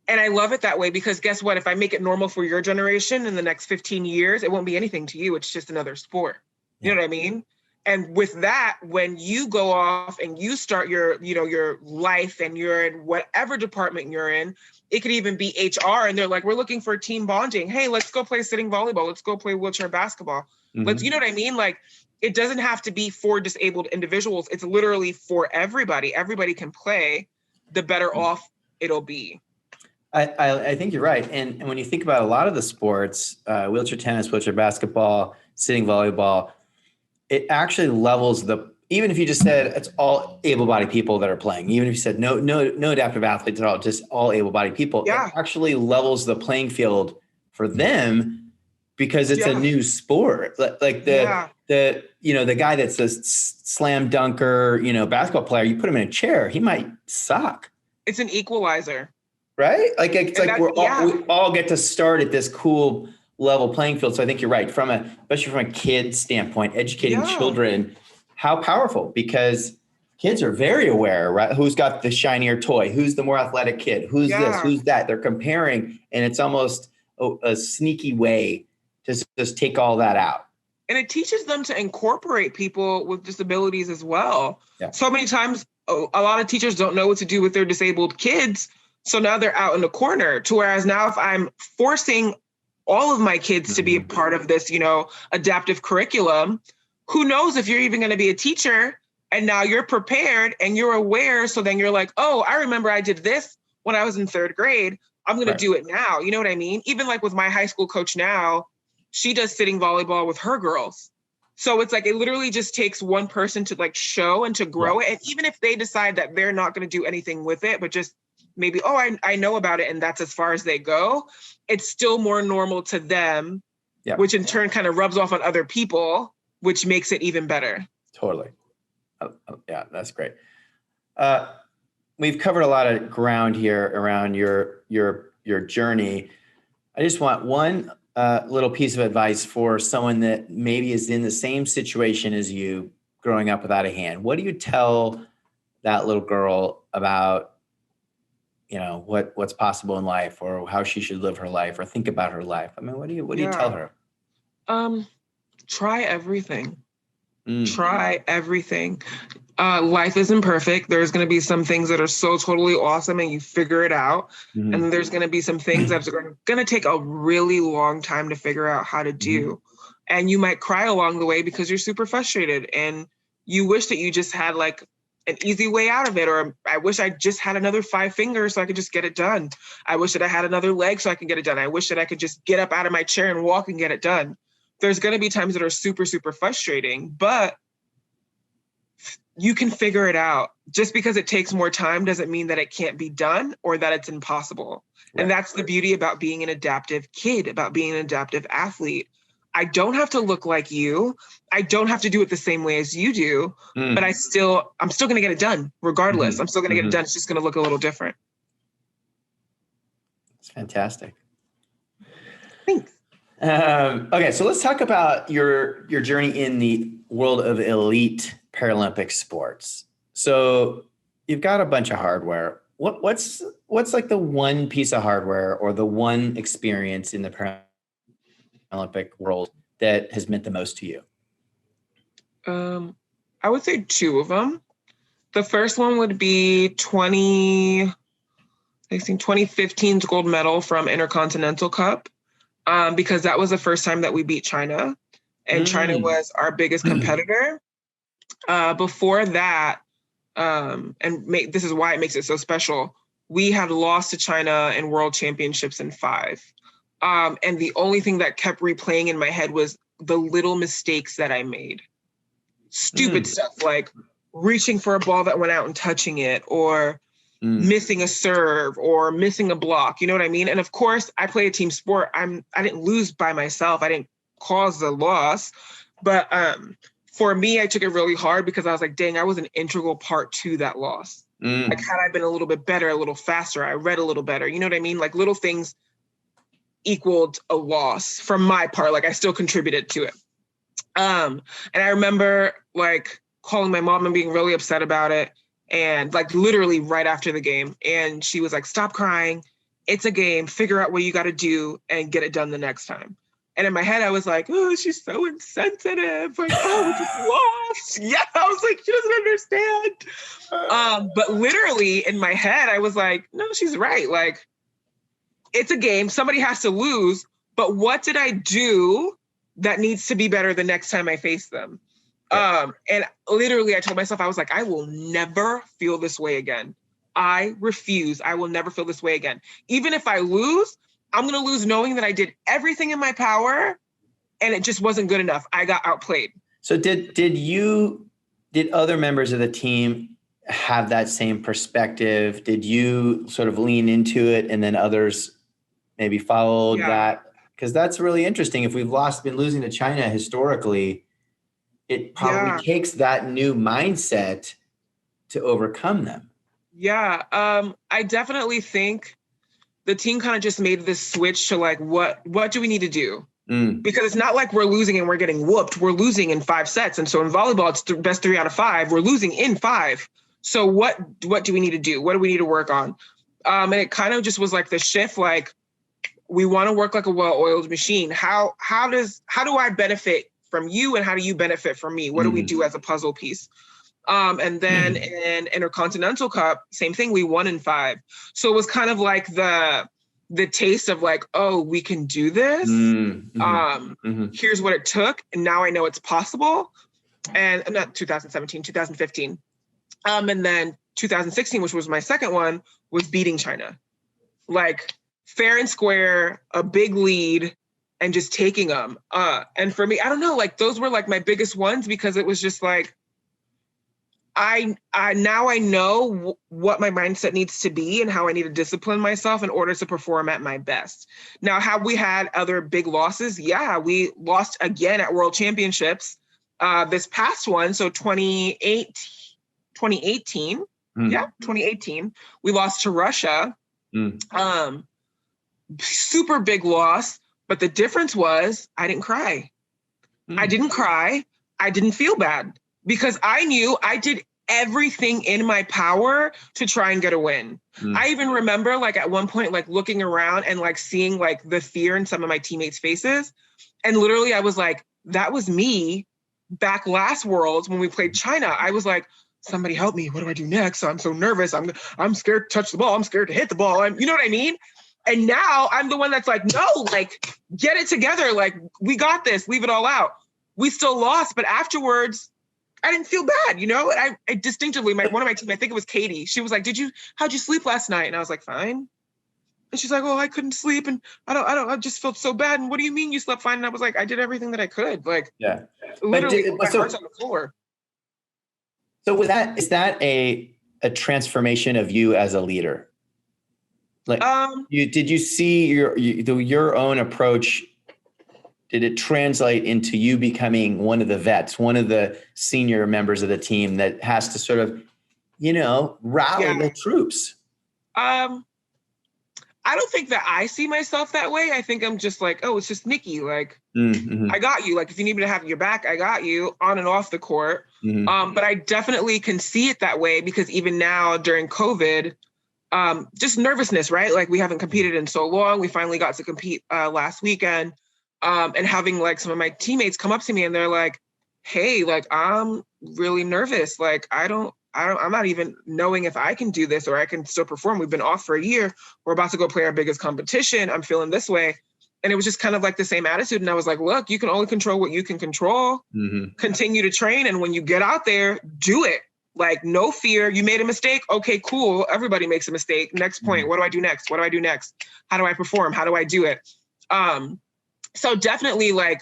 And I love it that way, because guess what? If I make it normal for your generation in the next 15 years, it won't be anything to you. It's just another sport. You know what I mean? And with that, when you go off and you start your life and you're in whatever department you're in, it could even be HR, and they're like, we're looking for team bonding. Hey, let's go play sitting volleyball. Let's go play wheelchair basketball. Let's, you know what I mean? Like, it doesn't have to be for disabled individuals. It's literally for everybody. Everybody can play. The better off it'll be. I think you're right. And when you think about a lot of the sports, wheelchair tennis, wheelchair basketball, sitting volleyball, it actually levels even if you just said it's all able-bodied people that are playing, even if you said no adaptive athletes at all, just all able-bodied people, it actually levels the playing field for them, because it's a new sport. Like the guy that's a slam dunker, basketball player, you put him in a chair, he might suck. It's an equalizer. Right? Like, it's like we all get to start at this cool level playing field. So I think you're right, especially from a kid standpoint, educating children, how powerful, because kids are very aware, right? Who's got the shinier toy? Who's the more athletic kid? Who's this? Who's that? They're comparing, and it's almost a sneaky way to just take all that out. And it teaches them to incorporate people with disabilities as well. Yeah. So many times, a lot of teachers don't know what to do with their disabled kids. So now they're out in the corner. Whereas now, if I'm forcing all of my kids to be a part of this, adaptive curriculum, who knows if you're even going to be a teacher, and now you're prepared and you're aware. So then you're like, oh, I remember I did this when I was in 3rd grade. I'm going to do it now. You know what I mean? Even like with my high school coach now, she does sitting volleyball with her girls. So it's like, it literally just takes one person to like show and to grow it. And even if they decide that they're not going to do anything with it, but just maybe, I know about it, and that's as far as they go, it's still more normal to them, which in turn kind of rubs off on other people, which makes it even better. Totally. Yeah, that's great. We've covered a lot of ground here around your journey. I just want one little piece of advice for someone that maybe is in the same situation as you, growing up without a hand. What do you tell that little girl about, what's possible in life, or how she should live her life, or think about her life? I mean, what do you tell her? Try everything. Try everything. Life isn't perfect. There's going to be some things that are so totally awesome and you figure it out. Mm-hmm. And then there's going to be some things that are going to take a really long time to figure out how to do. And you might cry along the way because you're super frustrated and you wish that you just had like an easy way out of it. Or I wish I just had another 5 fingers so I could just get it done. I wish that I had another leg so I can get it done. I wish that I could just get up out of my chair and walk and get it done. There's going to be times that are super, super frustrating, but you can figure it out. Just because it takes more time doesn't mean that it can't be done or that it's impossible. Right. And that's the beauty about being an adaptive kid, about being an adaptive athlete. I don't have to look like you. I don't have to do it the same way as you do, but I'm still going to get it done regardless. I'm still going to get it done. It's just going to look a little different. It's fantastic. Thanks. Okay, so let's talk about your journey in the world of elite Paralympic sports. So you've got a bunch of hardware. What's like the one piece of hardware or the one experience in the Paralympic world that has meant the most to you? I would say 2 of them. The first one would be 2015's gold medal from Intercontinental Cup, because that was the first time that we beat China, and China was our biggest competitor. Before that, this is why it makes it so special, we had lost to China in world championships in 5. And the only thing that kept replaying in my head was the little mistakes that I made. Stupid stuff like reaching for a ball that went out and touching it, or missing a serve, or missing a block. You know what I mean? And of course, I play a team sport. I didn't lose by myself. I didn't cause the loss. But for me, I took it really hard because I was like, dang, I was an integral part to that loss. Like, had I been a little bit better, a little faster, I read a little better. You know what I mean? Like, little things equaled a loss from my part. Like, I still contributed to it. And I remember like calling my mom and being really upset about it. And like literally right after the game. And she was like, stop crying. It's a game. Figure out what you got to do and get it done the next time. And in my head, I was like, oh, she's so insensitive. Like, oh, we just lost. Yeah, I was like, she doesn't understand. But literally in my head, I was like, no, she's right. Like, it's a game. Somebody has to lose. But what did I do that needs to be better the next time I face them? And literally I told myself, I was like, I will never feel this way again. I refuse. I will never feel this way again. Even if I lose, I'm going to lose knowing that I did everything in my power and it just wasn't good enough. I got outplayed. So did other members of the team have that same perspective? Did you sort of lean into it and then others maybe followed that? Because that's really interesting. If we've been losing to China historically, it probably takes that new mindset to overcome them. Yeah. I definitely think the team kind of just made this switch to like, what do we need to do? Because it's not like we're losing and we're getting whooped. We're losing in 5 sets. And so in volleyball, it's the best 3 out of 5. We're losing in 5. So what do we need to do? What do we need to work on? And it kind of just was like the shift, like, we want to work like a well-oiled machine. How do I benefit from you and how do you benefit from me? What do we do as a puzzle piece? And then in Intercontinental Cup, same thing, we won in 5. So it was kind of like the taste of like, oh, we can do this. Here's what it took. And now I know it's possible. And not 2017, 2015. And then 2016, which was my second one, was beating China. Like, fair and square, a big lead, and just taking them. And for me, I don't know, like those were like my biggest ones because it was just like, I now I know what my mindset needs to be and how I need to discipline myself in order to perform at my best. Now, have we had other big losses? Yeah, we lost again at World Championships. This past one, so 2018, 2018, we lost to Russia. Super big loss, but the difference was I didn't cry. I didn't cry. I didn't feel bad because I knew I did everything in my power to try and get a win. I even remember like at one point, like looking around and like seeing like the fear in some of my teammates' faces. And literally I was like, that was me back last Worlds when we played China, I was like, somebody help me. What do I do next? I'm so nervous. I'm scared to touch the ball. I'm scared to hit the ball. You know what I mean? And now I'm the one that's like, no, like, get it together. Like, we got this. Leave it all out. We still lost, but afterwards, I didn't feel bad, you know? I distinctively, one of my team, I think it was Katie, she was like, how'd you sleep last night? And I was like, fine. And she's like, oh, I couldn't sleep. And I just felt so bad. And what do you mean you slept fine? And I was like, I did everything that I could. Like, yeah, literally, my heart's on the floor. So is that a transformation of you as a leader? Like, did you see your own approach? Did it translate into you becoming one of the vets, one of the senior members of the team that has to sort of, rally the troops? I don't think that I see myself that way. I think I'm just like, oh, it's just Nicky. Like, I got you. Like, if you need me to have your back, I got you on and off the court. But I definitely can see it that way because even now during COVID, just nervousness, right? Like, we haven't competed in so long. We finally got to compete last weekend. And having like some of my teammates come up to me and they're like, hey, like, I'm really nervous. Like, I'm not even knowing if I can do this or I can still perform. We've been off for a year. We're about to go play our biggest competition. I'm feeling this way. And it was just kind of like the same attitude. And I was like, look, you can only control what you can control. Continue to train. And when you get out there, do it. Like, no fear. You made a mistake. Okay, cool. Everybody makes a mistake. Next point. What do I do next? What do I do next? How do I perform? How do I do it? So definitely like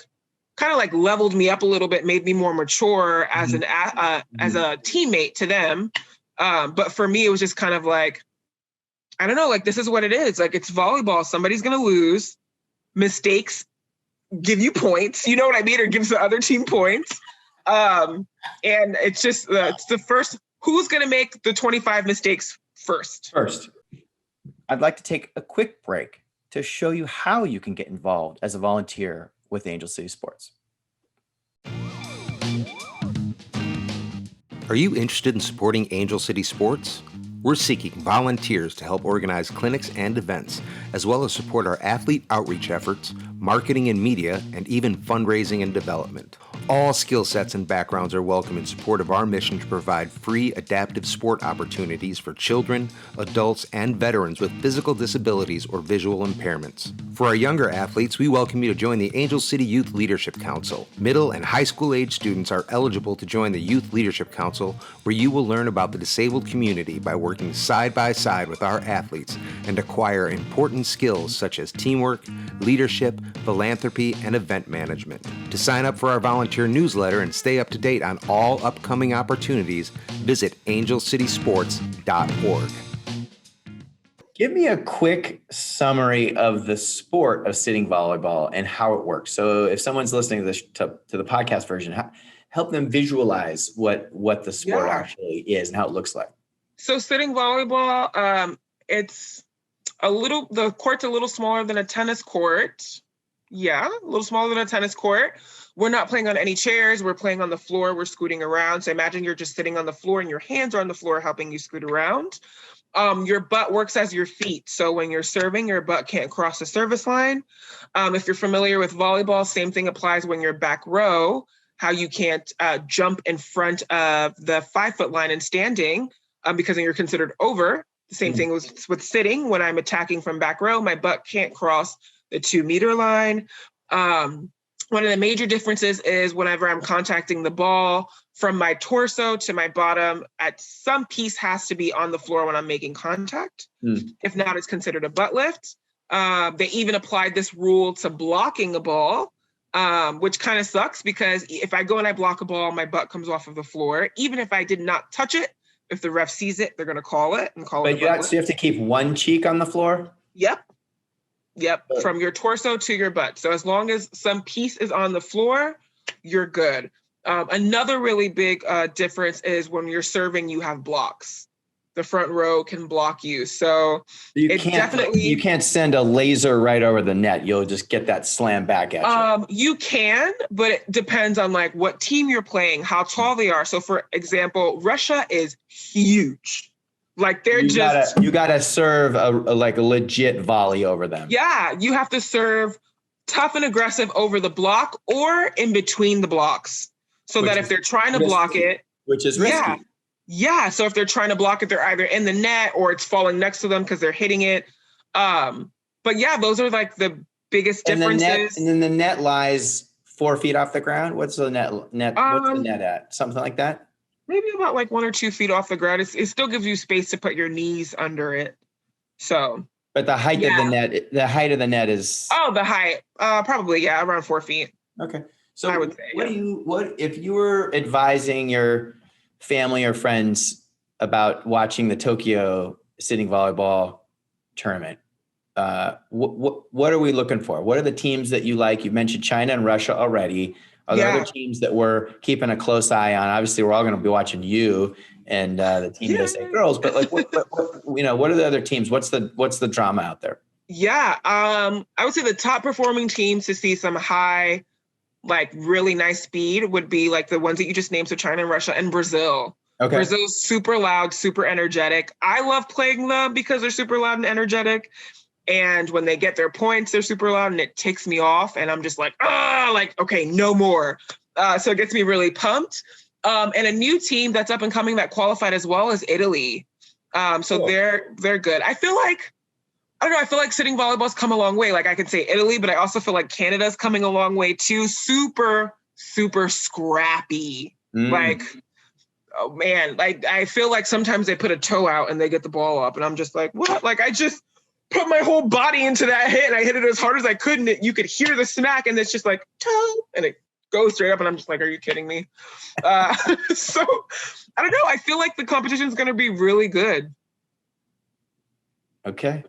kind of like leveled me up a little bit, made me more mature as as a teammate to them. But for me, it was just kind of like, I don't know, like, this is what it is. Like, it's volleyball. Somebody's going to lose. Mistakes give you points, you know what I mean? Or gives the other team points. And it's just, it's the first, who's going to make the 25 mistakes first? I'd like to take a quick break to show you how you can get involved as a volunteer with Angel City Sports. Are you interested in supporting Angel City Sports? We're seeking volunteers to help organize clinics and events, as well as support our athlete outreach efforts, marketing and media, and even fundraising and development. All skill sets and backgrounds are welcome in support of our mission to provide free adaptive sport opportunities for children, adults, and veterans with physical disabilities or visual impairments. For our younger athletes, we welcome you to join the Angel City Youth Leadership Council. Middle and high school age students are eligible to join the Youth Leadership Council, where you will learn about the disabled community by working side by side with our athletes and acquire important skills such as teamwork, leadership, philanthropy, and event management. To sign up for our volunteer newsletter and stay up to date on all upcoming opportunities, visit angelcitysports.org. Give me a quick summary of the sport of sitting volleyball and how it works. So if someone's listening to this to the podcast version, help them visualize what the sport actually is and how it looks like. So sitting volleyball, it's the court's a little smaller than a tennis court. Yeah, a little smaller than a tennis court. We're not playing on any chairs. We're playing on the floor. We're scooting around. So imagine you're just sitting on the floor and your hands are on the floor helping you scoot around. Your butt works as your feet. So when you're serving, your butt can't cross the service line. If you're familiar with volleyball, same thing applies when you're back row, how you can't jump in front of the 5-foot line and standing because then you're considered over. The same thing with sitting. When I'm attacking from back row, my butt can't cross the 2-meter line. One of the major differences is whenever I'm contacting the ball from my torso to my bottom, at some piece has to be on the floor when I'm making contact. If not, it's considered a butt lift. They even applied this rule to blocking a ball, which kind of sucks because if I go and I block a ball, my butt comes off of the floor. Even if I did not touch it, if the ref sees it, they're going to call it and call it. But so you have to keep one cheek on the floor? Yep. From your torso to your butt. So as long as some piece is on the floor, you're good. Another really big difference is when you're serving, you have blocks. The front row can block you. So you can't send a laser right over the net. You'll just get that slam back at you. You can, but it depends on like what team you're playing, how tall they are. So for example, Russia is huge. Like you gotta serve a legit volley over them. Yeah, you have to serve tough and aggressive over the block or in between the blocks. so that if they're trying to block it, which is yeah, risky. yeah. So if they're trying to block it, they're either in the net or it's falling next to them because they're hitting it. But yeah, those are like the biggest differences. And then the net lies 4 feet off the ground. What's the net? What's the net at? Something like that. Maybe about like 1 or 2 feet off the ground. It still gives you space to put your knees under it. So. But the height of the net is. Oh, the height, probably around 4 feet. Okay. So I would say. What if you were advising your family or friends about watching the Tokyo sitting volleyball tournament? What are we looking for? What are the teams that you like? You mentioned China and Russia already. Are there other teams that we're keeping a close eye on? Obviously, we're all going to be watching you and the Team USA girls. But like, what are the other teams? What's the drama out there? Yeah, I would say the top performing teams to see some high, like really nice speed would be like the ones that you just named. So China and Russia and Brazil. Okay. Brazil's super loud, super energetic. I love playing them because they're super loud and energetic. And when they get their points, they're super loud and it ticks me off. And I'm just like, okay, no more. So it gets me really pumped. And a new team that's up and coming that qualified as well is Italy. So they're good. I feel like sitting volleyball's come a long way. Like I can say Italy, but I also feel like Canada's coming a long way too. Super, super scrappy. Like, oh man, like I feel like sometimes they put a toe out and they get the ball up and I'm just like, what? Like I just put my whole body into that hit and I hit it as hard as I could and you could hear the smack and it's just like toe and it goes straight up and I'm just like, are you kidding me? So I don't know. I feel like the competition is going to be really good. Okay.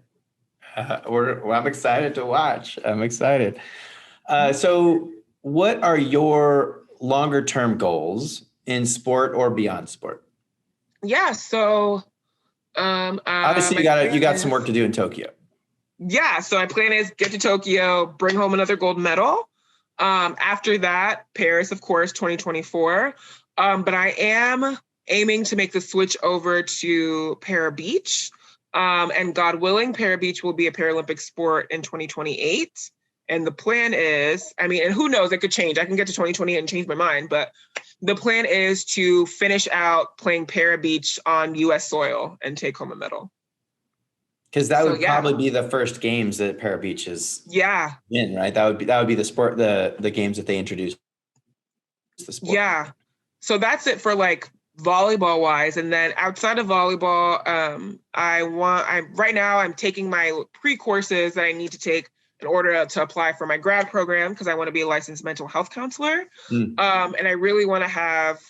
I'm excited to watch. I'm excited. So what are your longer term goals in sport or beyond sport? Yeah. So obviously you got some work to do in Tokyo. Yeah. So my plan is get to Tokyo, bring home another gold medal. After that, Paris, of course, 2024. But I am aiming to make the switch over to Para Beach. And God willing, Para Beach will be a Paralympic sport in 2028. And the plan is, and who knows, it could change. I can get to 2028 and change my mind, but the plan is to finish out playing Para Beach on US soil and take home a medal. Because that would probably be the first games that Para Beach is in, right? That would be the sport, the games that they introduced. The sport. Yeah. So that's it for like volleyball wise. And then outside of volleyball, right now I'm taking my pre-courses that I need to take in order to apply for my grad program because I want to be a licensed mental health counselor. And I really want to have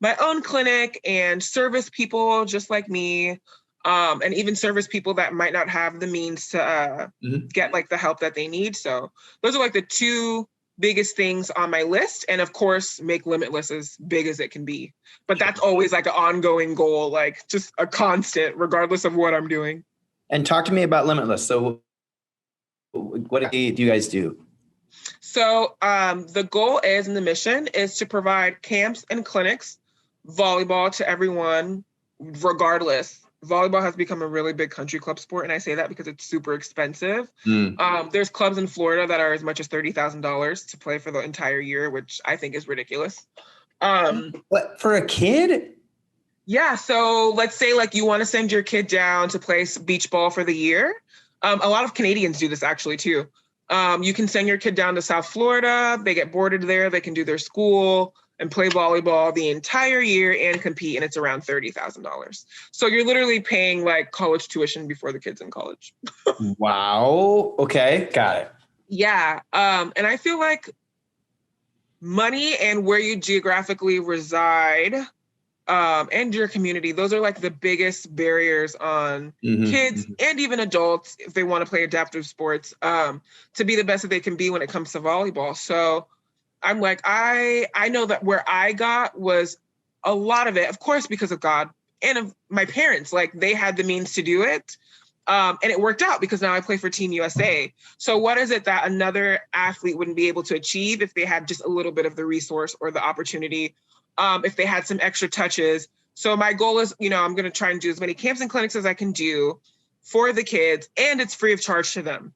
my own clinic and service people just like me, and even service people that might not have the means to get like the help that they need. So those are like the two biggest things on my list. And of course, make Limitless as big as it can be. But that's always like an ongoing goal, like just a constant, regardless of what I'm doing. And talk to me about Limitless. So what do you guys do? So the goal is, and the mission is to provide camps and clinics, volleyball to everyone, regardless. Volleyball has become a really big country club sport. And I say that because it's super expensive. There's clubs in Florida that are as much as $30,000 to play for the entire year, which I think is ridiculous. What, for a kid? Yeah. So let's say like you want to send your kid down to play beach ball for the year. A lot of Canadians do this actually too. You can send your kid down to South Florida. They get boarded there. They can do their school and play volleyball the entire year and compete. And it's around $30,000. So you're literally paying like college tuition before the kid's in college. Wow. Okay. Got it. Yeah. And I feel like money and where you geographically reside and your community, those are like the biggest barriers on kids and even adults if they want to play adaptive sports to be the best that they can be when it comes to volleyball. So I'm like, I know that where I got was a lot of it, of course, because of God and of my parents, like they had the means to do it. And it worked out because now I play for Team USA. So what is it that another athlete wouldn't be able to achieve if they had just a little bit of the resource or the opportunity, if they had some extra touches? So my goal is, I'm going to try and do as many camps and clinics as I can do for the kids, and it's free of charge to them.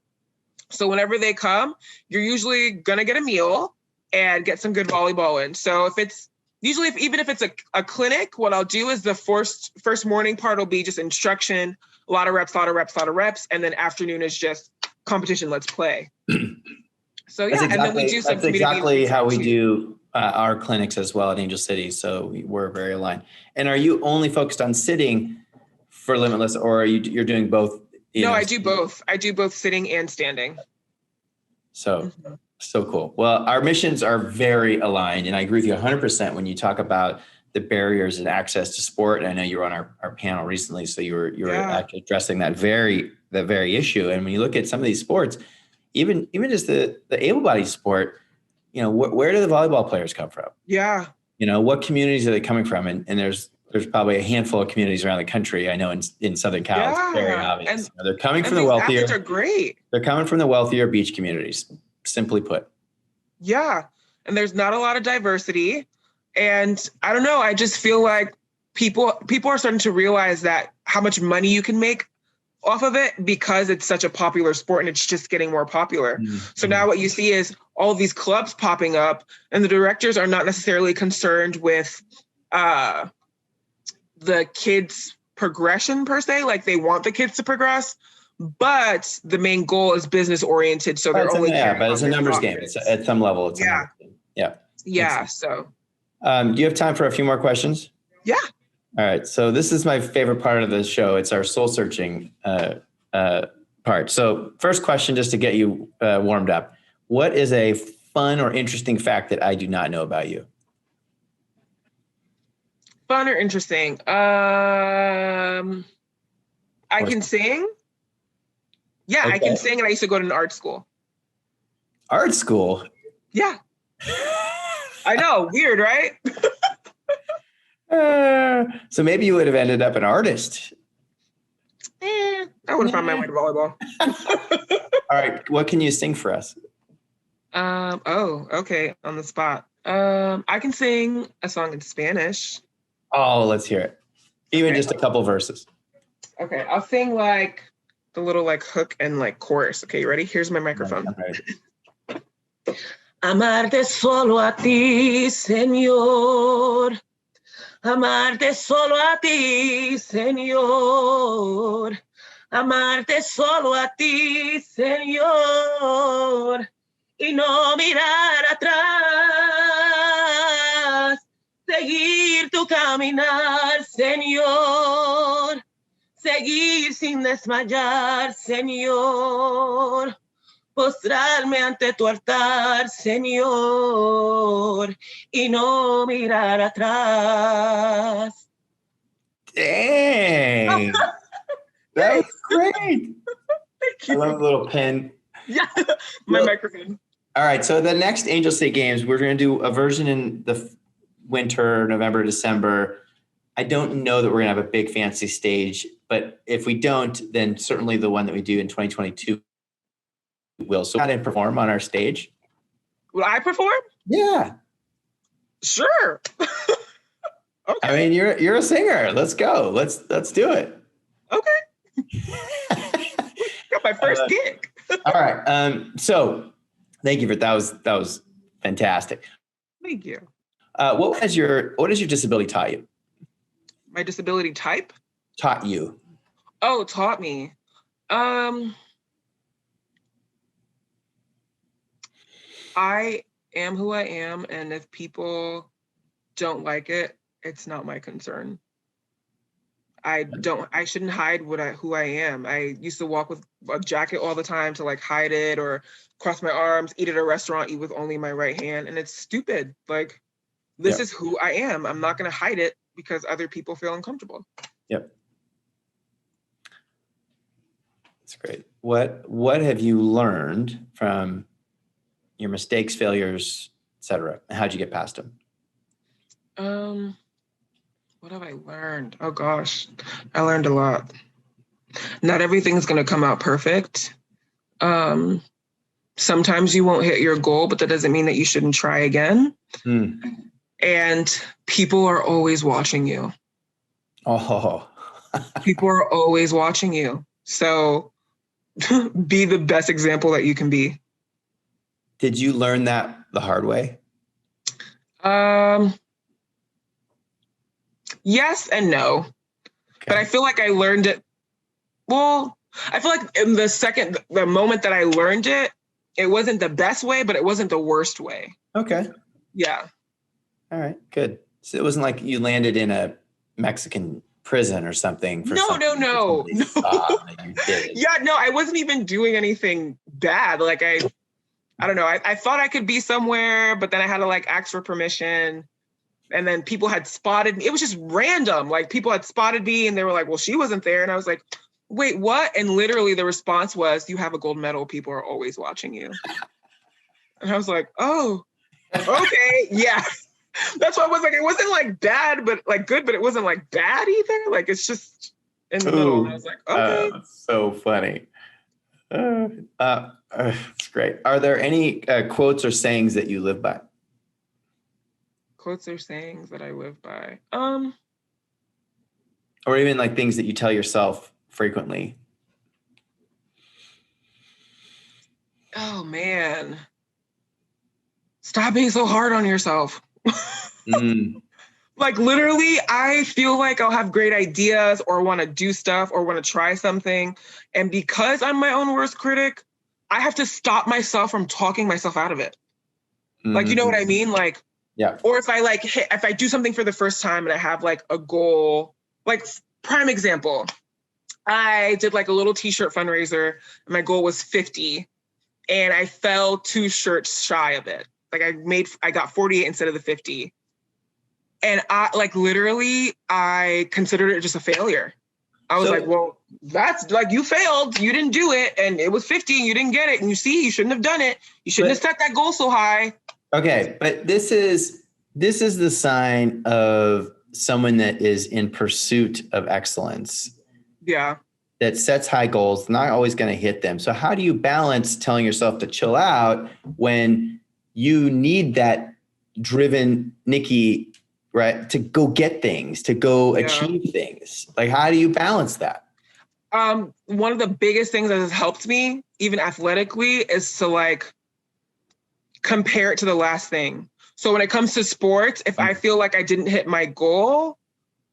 So whenever they come, you're usually going to get a meal and get some good volleyball in. So if it's usually even if it's a clinic, what I'll do is the first morning part will be just instruction, a lot of reps, and then afternoon is just competition, let's play. So yeah, and then we do some that's exactly how we do our clinics as well at Angel City. So we're very aligned. And are you only focused on sitting for Limitless, or are you're doing both? No, I do both. I do both sitting and standing. So cool. Well, our missions are very aligned, and I agree with you 100% when you talk about the barriers and access to sport. And I know you were on our panel recently, so you were actually addressing that very issue. And when you look at some of these sports, even just the able-bodied sport, you know, where do the volleyball players come from? Yeah. You know, what communities are they coming from? And there's probably a handful of communities around the country. I know in Southern Cal, it's very obvious. And, you know, they're coming from the wealthier. Athletes are great. They're coming from the wealthier beach communities, simply put. Yeah. And there's not a lot of diversity. And I don't know, I just feel like people are starting to realize that how much money you can make off of it because it's such a popular sport and it's just getting more popular. Mm-hmm. So now what you see is all of these clubs popping up, and the directors are not necessarily concerned with the kids' progression per se. Like they want the kids to progress, but the main goal is business oriented. So they're only but it's a numbers game. It's at some level. It's a numbers game. Yeah. So do you have time for a few more questions? Yeah. All right. So this is my favorite part of the show. It's our soul searching part. So first question, just to get you warmed up. What is a fun or interesting fact that I do not know about you? Fun or interesting? I can sing. Yeah, okay. I can sing, and I used to go to an art school. Art school? Yeah. I know. Weird, right? So maybe you would have ended up an artist. I would have found my way to volleyball. All right. What can you sing for us? Okay. On the spot. I can sing a song in Spanish. Oh, let's hear it. Even just a couple verses. Okay. I'll sing like the little like hook and like chorus. Okay. You ready? Here's my microphone. Right. Amarte solo a ti, Señor. Amarte solo a ti, Señor. Amarte solo a ti, Señor. Y no mirar atrás. Seguir tu caminar, Señor. Seguir sin desmayar, Señor. Postrarme ante tu altar, Señor, y no mirar atrás. Dang. That was great. Thank you. I love the little pen. Yeah, my microphone. All right, so the next Angel City Games, we're going to do a version in the winter, November, December. I don't know that we're going to have a big fancy stage, but if we don't, then certainly the one that we do in 2022 will. So, how did I perform on our stage? Will I perform? Yeah. Sure. Okay. I mean, you're a singer. Let's go. Let's do it. Okay. Got my first gig. All right. So, thank you for that. Was fantastic. Thank you. What has your disability taught you? My disability type? Taught you. Oh, taught me. I am who I am, and if people don't like it, it's not my concern. I shouldn't hide who I am. I used to walk with a jacket all the time to like hide it, or cross my arms, eat at a restaurant, eat with only my right hand, and it's stupid. Like, this is who I am. I'm not going to hide it because other people feel uncomfortable. Yep. That's great. What have you learned from your mistakes, failures, etc.? How'd you get past them? What have I learned? Oh gosh, I learned a lot. Not everything's going to come out perfect. Sometimes you won't hit your goal, but that doesn't mean that you shouldn't try again. And people are always watching you. Oh. People are always watching you. So be the best example that you can be. Did you learn that the hard way? Yes and no. Okay. But I feel like I learned it. Well, I feel like in the moment that I learned it, it wasn't the best way, but it wasn't the worst way. Okay. Yeah. All right. Good. So it wasn't like you landed in a Mexican prison or something for No. something they saw that you did. Yeah, no, I wasn't even doing anything bad. Like I don't know. I thought I could be somewhere, but then I had to like ask for permission. And then people had spotted me. It was just random. Like people had spotted me and they were like, well, she wasn't there. And I was like, wait, what? And literally the response was, you have a gold medal. People are always watching you. And I was like, oh, okay. Yeah. That's why I was like, it wasn't like bad, but like good, but it wasn't like bad either. Like it's just in the middle. And I was like, okay. So funny. It's great. Are there any quotes or sayings that you live by? Quotes or sayings that I live by. Or even like things that you tell yourself frequently. Oh man. Stop being so hard on yourself. Like literally, I feel like I'll have great ideas or want to do stuff or want to try something. And because I'm my own worst critic, I have to stop myself from talking myself out of it. Like, you know what I mean? Like, yeah. Or if I do something for the first time and I have like a goal, like prime example, I did like a little t-shirt fundraiser and my goal was 50 and I fell 2 shirts shy of it. Like I got 48 instead of the 50. And I considered it just a failure. I was like, well, that's like, you failed, you didn't do it. And it was 50 and you didn't get it. And you shouldn't have done it. You shouldn't have set that goal so high. Okay. But this is the sign of someone that is in pursuit of excellence. Yeah. That sets high goals, not always going to hit them. So how do you balance telling yourself to chill out when you need that driven Nicky, right, to go get things, to go achieve things? Like, how do you balance that? One of the biggest things that has helped me, even athletically, is to like compare it to the last thing. So when it comes to sports, if I feel like I didn't hit my goal,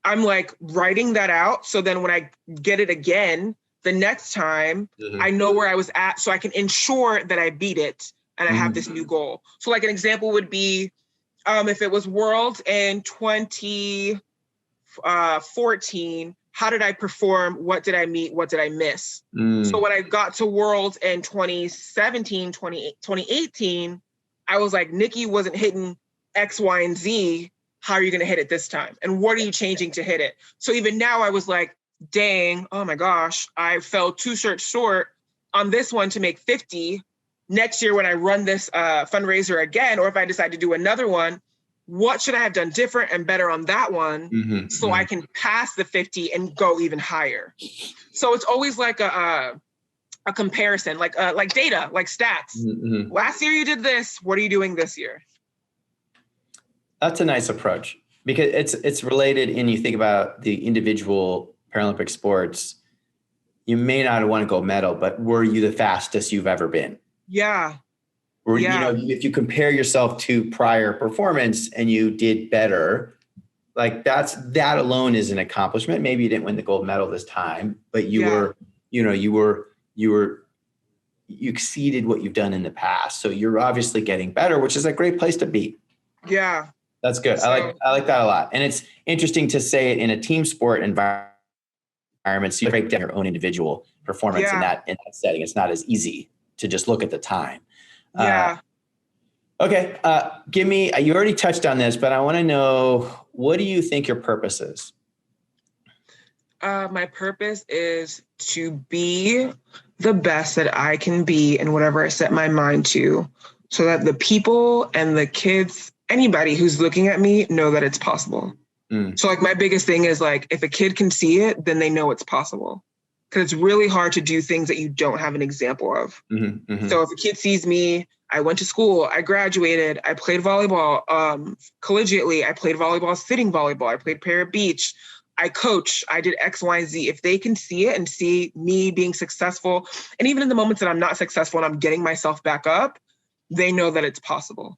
I'm like writing that out. So then when I get it again, the next time I know where I was at, so I can ensure that I beat it and I have this new goal. So like an example would be, if it was Worlds in 2014, how did I perform? What did I meet? What did I miss? So when I got to Worlds in 2017, 2018, I was like, Nicky wasn't hitting X, Y, and Z. How are you going to hit it this time? And what are you changing to hit it? So even now I was like, dang, oh my gosh, I fell 2 shirts short on this one to make 50. Next year when I run this fundraiser again, or if I decide to do another one, what should I have done different and better on that one so I can pass the 50 and go even higher? So it's always like a comparison, like data, like stats. Last year you did this. What are you doing this year? That's a nice approach because it's related. And you think about the individual Paralympic sports, you may not want to go medal, but were you the fastest you've ever been? Yeah. Or, you know, if you compare yourself to prior performance and you did better, like that alone is an accomplishment. Maybe you didn't win the gold medal this time, but you exceeded what you've done in the past. So you're obviously getting better, which is a great place to be. Yeah. That's good. So, I like that a lot. And it's interesting to say it in a team sport environment. So you break down your own individual performance in that setting. It's not as easy to just look at the time. Okay. Give me, you already touched on this, but I want to know, what do you think your purpose is? My purpose is to be the best that I can be in whatever I set my mind to, so that the people and the kids, anybody who's looking at me, know that it's possible. So like my biggest thing is like, if a kid can see it, then they know it's possible. Because it's really hard to do things that you don't have an example of. So if a kid sees me, I went to school, I graduated, I played volleyball collegiately, I played volleyball, sitting volleyball, I played para beach, I coach, I did X, Y, and Z. If they can see it and see me being successful, and even in the moments that I'm not successful and I'm getting myself back up, they know that it's possible.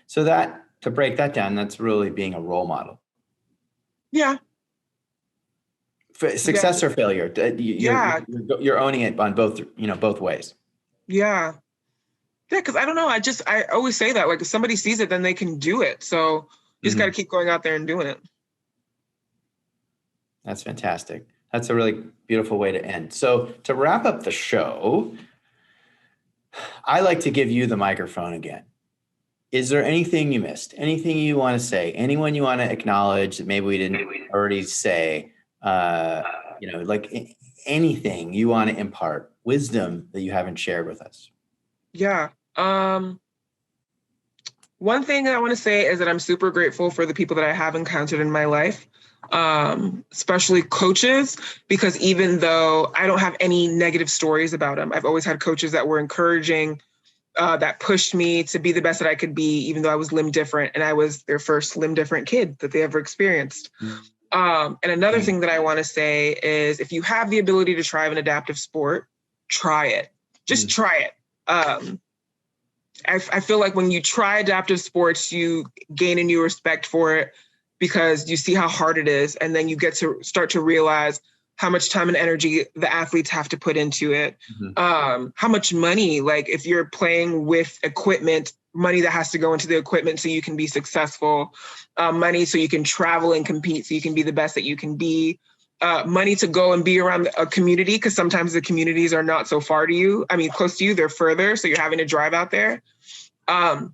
So that to break that down, that's really being a role model. Yeah. For success or failure, you're owning it on both ways. Yeah. Yeah, because I don't know. I always say that, like, if somebody sees it, then they can do it. So you just got to keep going out there and doing it. That's fantastic. That's a really beautiful way to end. So to wrap up the show, I like to give you the microphone again. Is there anything you missed? Anything you want to say? Anyone you want to acknowledge that maybe we didn't already say? Like anything you want to impart, wisdom that you haven't shared with us. Yeah. One thing that I want to say is that I'm super grateful for the people that I have encountered in my life, especially coaches, because even though I don't have any negative stories about them, I've always had coaches that were encouraging, that pushed me to be the best that I could be, even though I was limb different and I was their first limb different kid that they ever experienced. And another thing that I want to say is if you have the ability to try an adaptive sport, try it. Just try it. I feel like when you try adaptive sports, you gain a new respect for it because you see how hard it is. And then you get to start to realize how much time and energy the athletes have to put into it. How much money, like if you're playing with equipment, money that has to go into the equipment so you can be successful, money so you can travel and compete so you can be the best that you can be, money to go and be around a community because sometimes the communities are not so far to you. I mean, close to you, they're further. So you're having to drive out there. And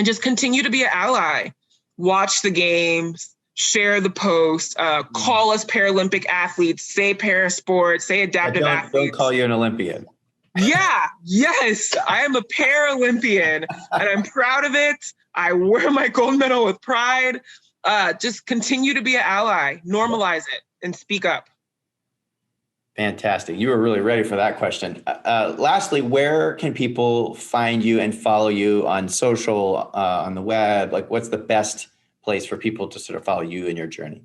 just continue to be an ally. Watch the games, share the posts, call us Paralympic athletes, say parasports, say adaptive athletes. Don't call you an Olympian. Yeah, yes, I am a Paralympian and I'm proud of it. I wear my gold medal with pride. Just continue to be an ally, normalize it, and speak up. Fantastic. You were really ready for that question. Lastly, where can people find you and follow you on social, on the web? Like, what's the best place for people to sort of follow you in your journey?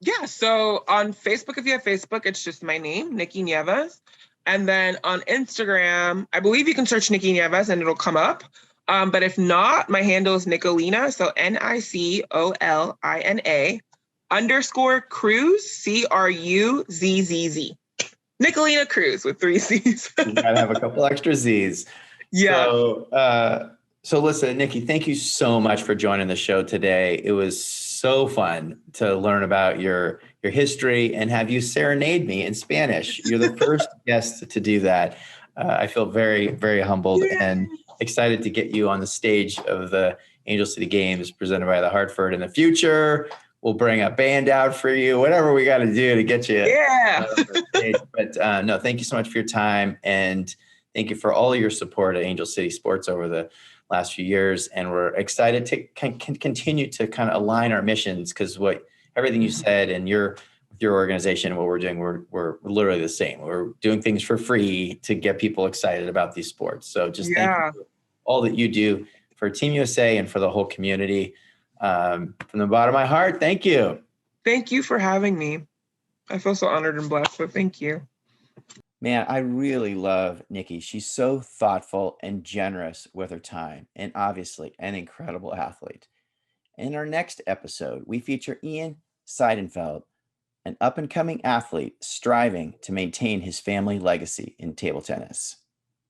Yeah, so on Facebook, if you have Facebook, it's just my name, Nicky Nieves. And then on Instagram, I believe you can search Nicky Nieves and it'll come up. But if not, my handle is Nicolina, so Nicolina _Cruz, CRUZZZ. Nicolina Cruz with 3 C's. You gotta have a couple extra Z's. Yeah. So listen, Nicky, thank you so much for joining the show today. It was so fun to learn about your history and have you serenade me in Spanish. You're the first guest to do that. I feel very, very humbled and excited to get you on the stage of the Angel City Games presented by the Hartford in the future. We'll bring a band out for you, whatever we got to do to get you. Yeah. But no, thank you so much for your time. And thank you for all of your support at Angel City Sports over the last few years. And we're excited to continue to kind of align our missions because everything you said and your organization, what we're doing, we're literally the same. We're doing things for free to get people excited about these sports. So just thank you for all that you do for Team USA and for the whole community. From the bottom of my heart, thank you. Thank you for having me. I feel so honored and blessed, so thank you. Man, I really love Nicky. She's so thoughtful and generous with her time and obviously an incredible athlete. In our next episode, we feature Ian Seidenfeld, an up-and-coming athlete striving to maintain his family legacy in table tennis.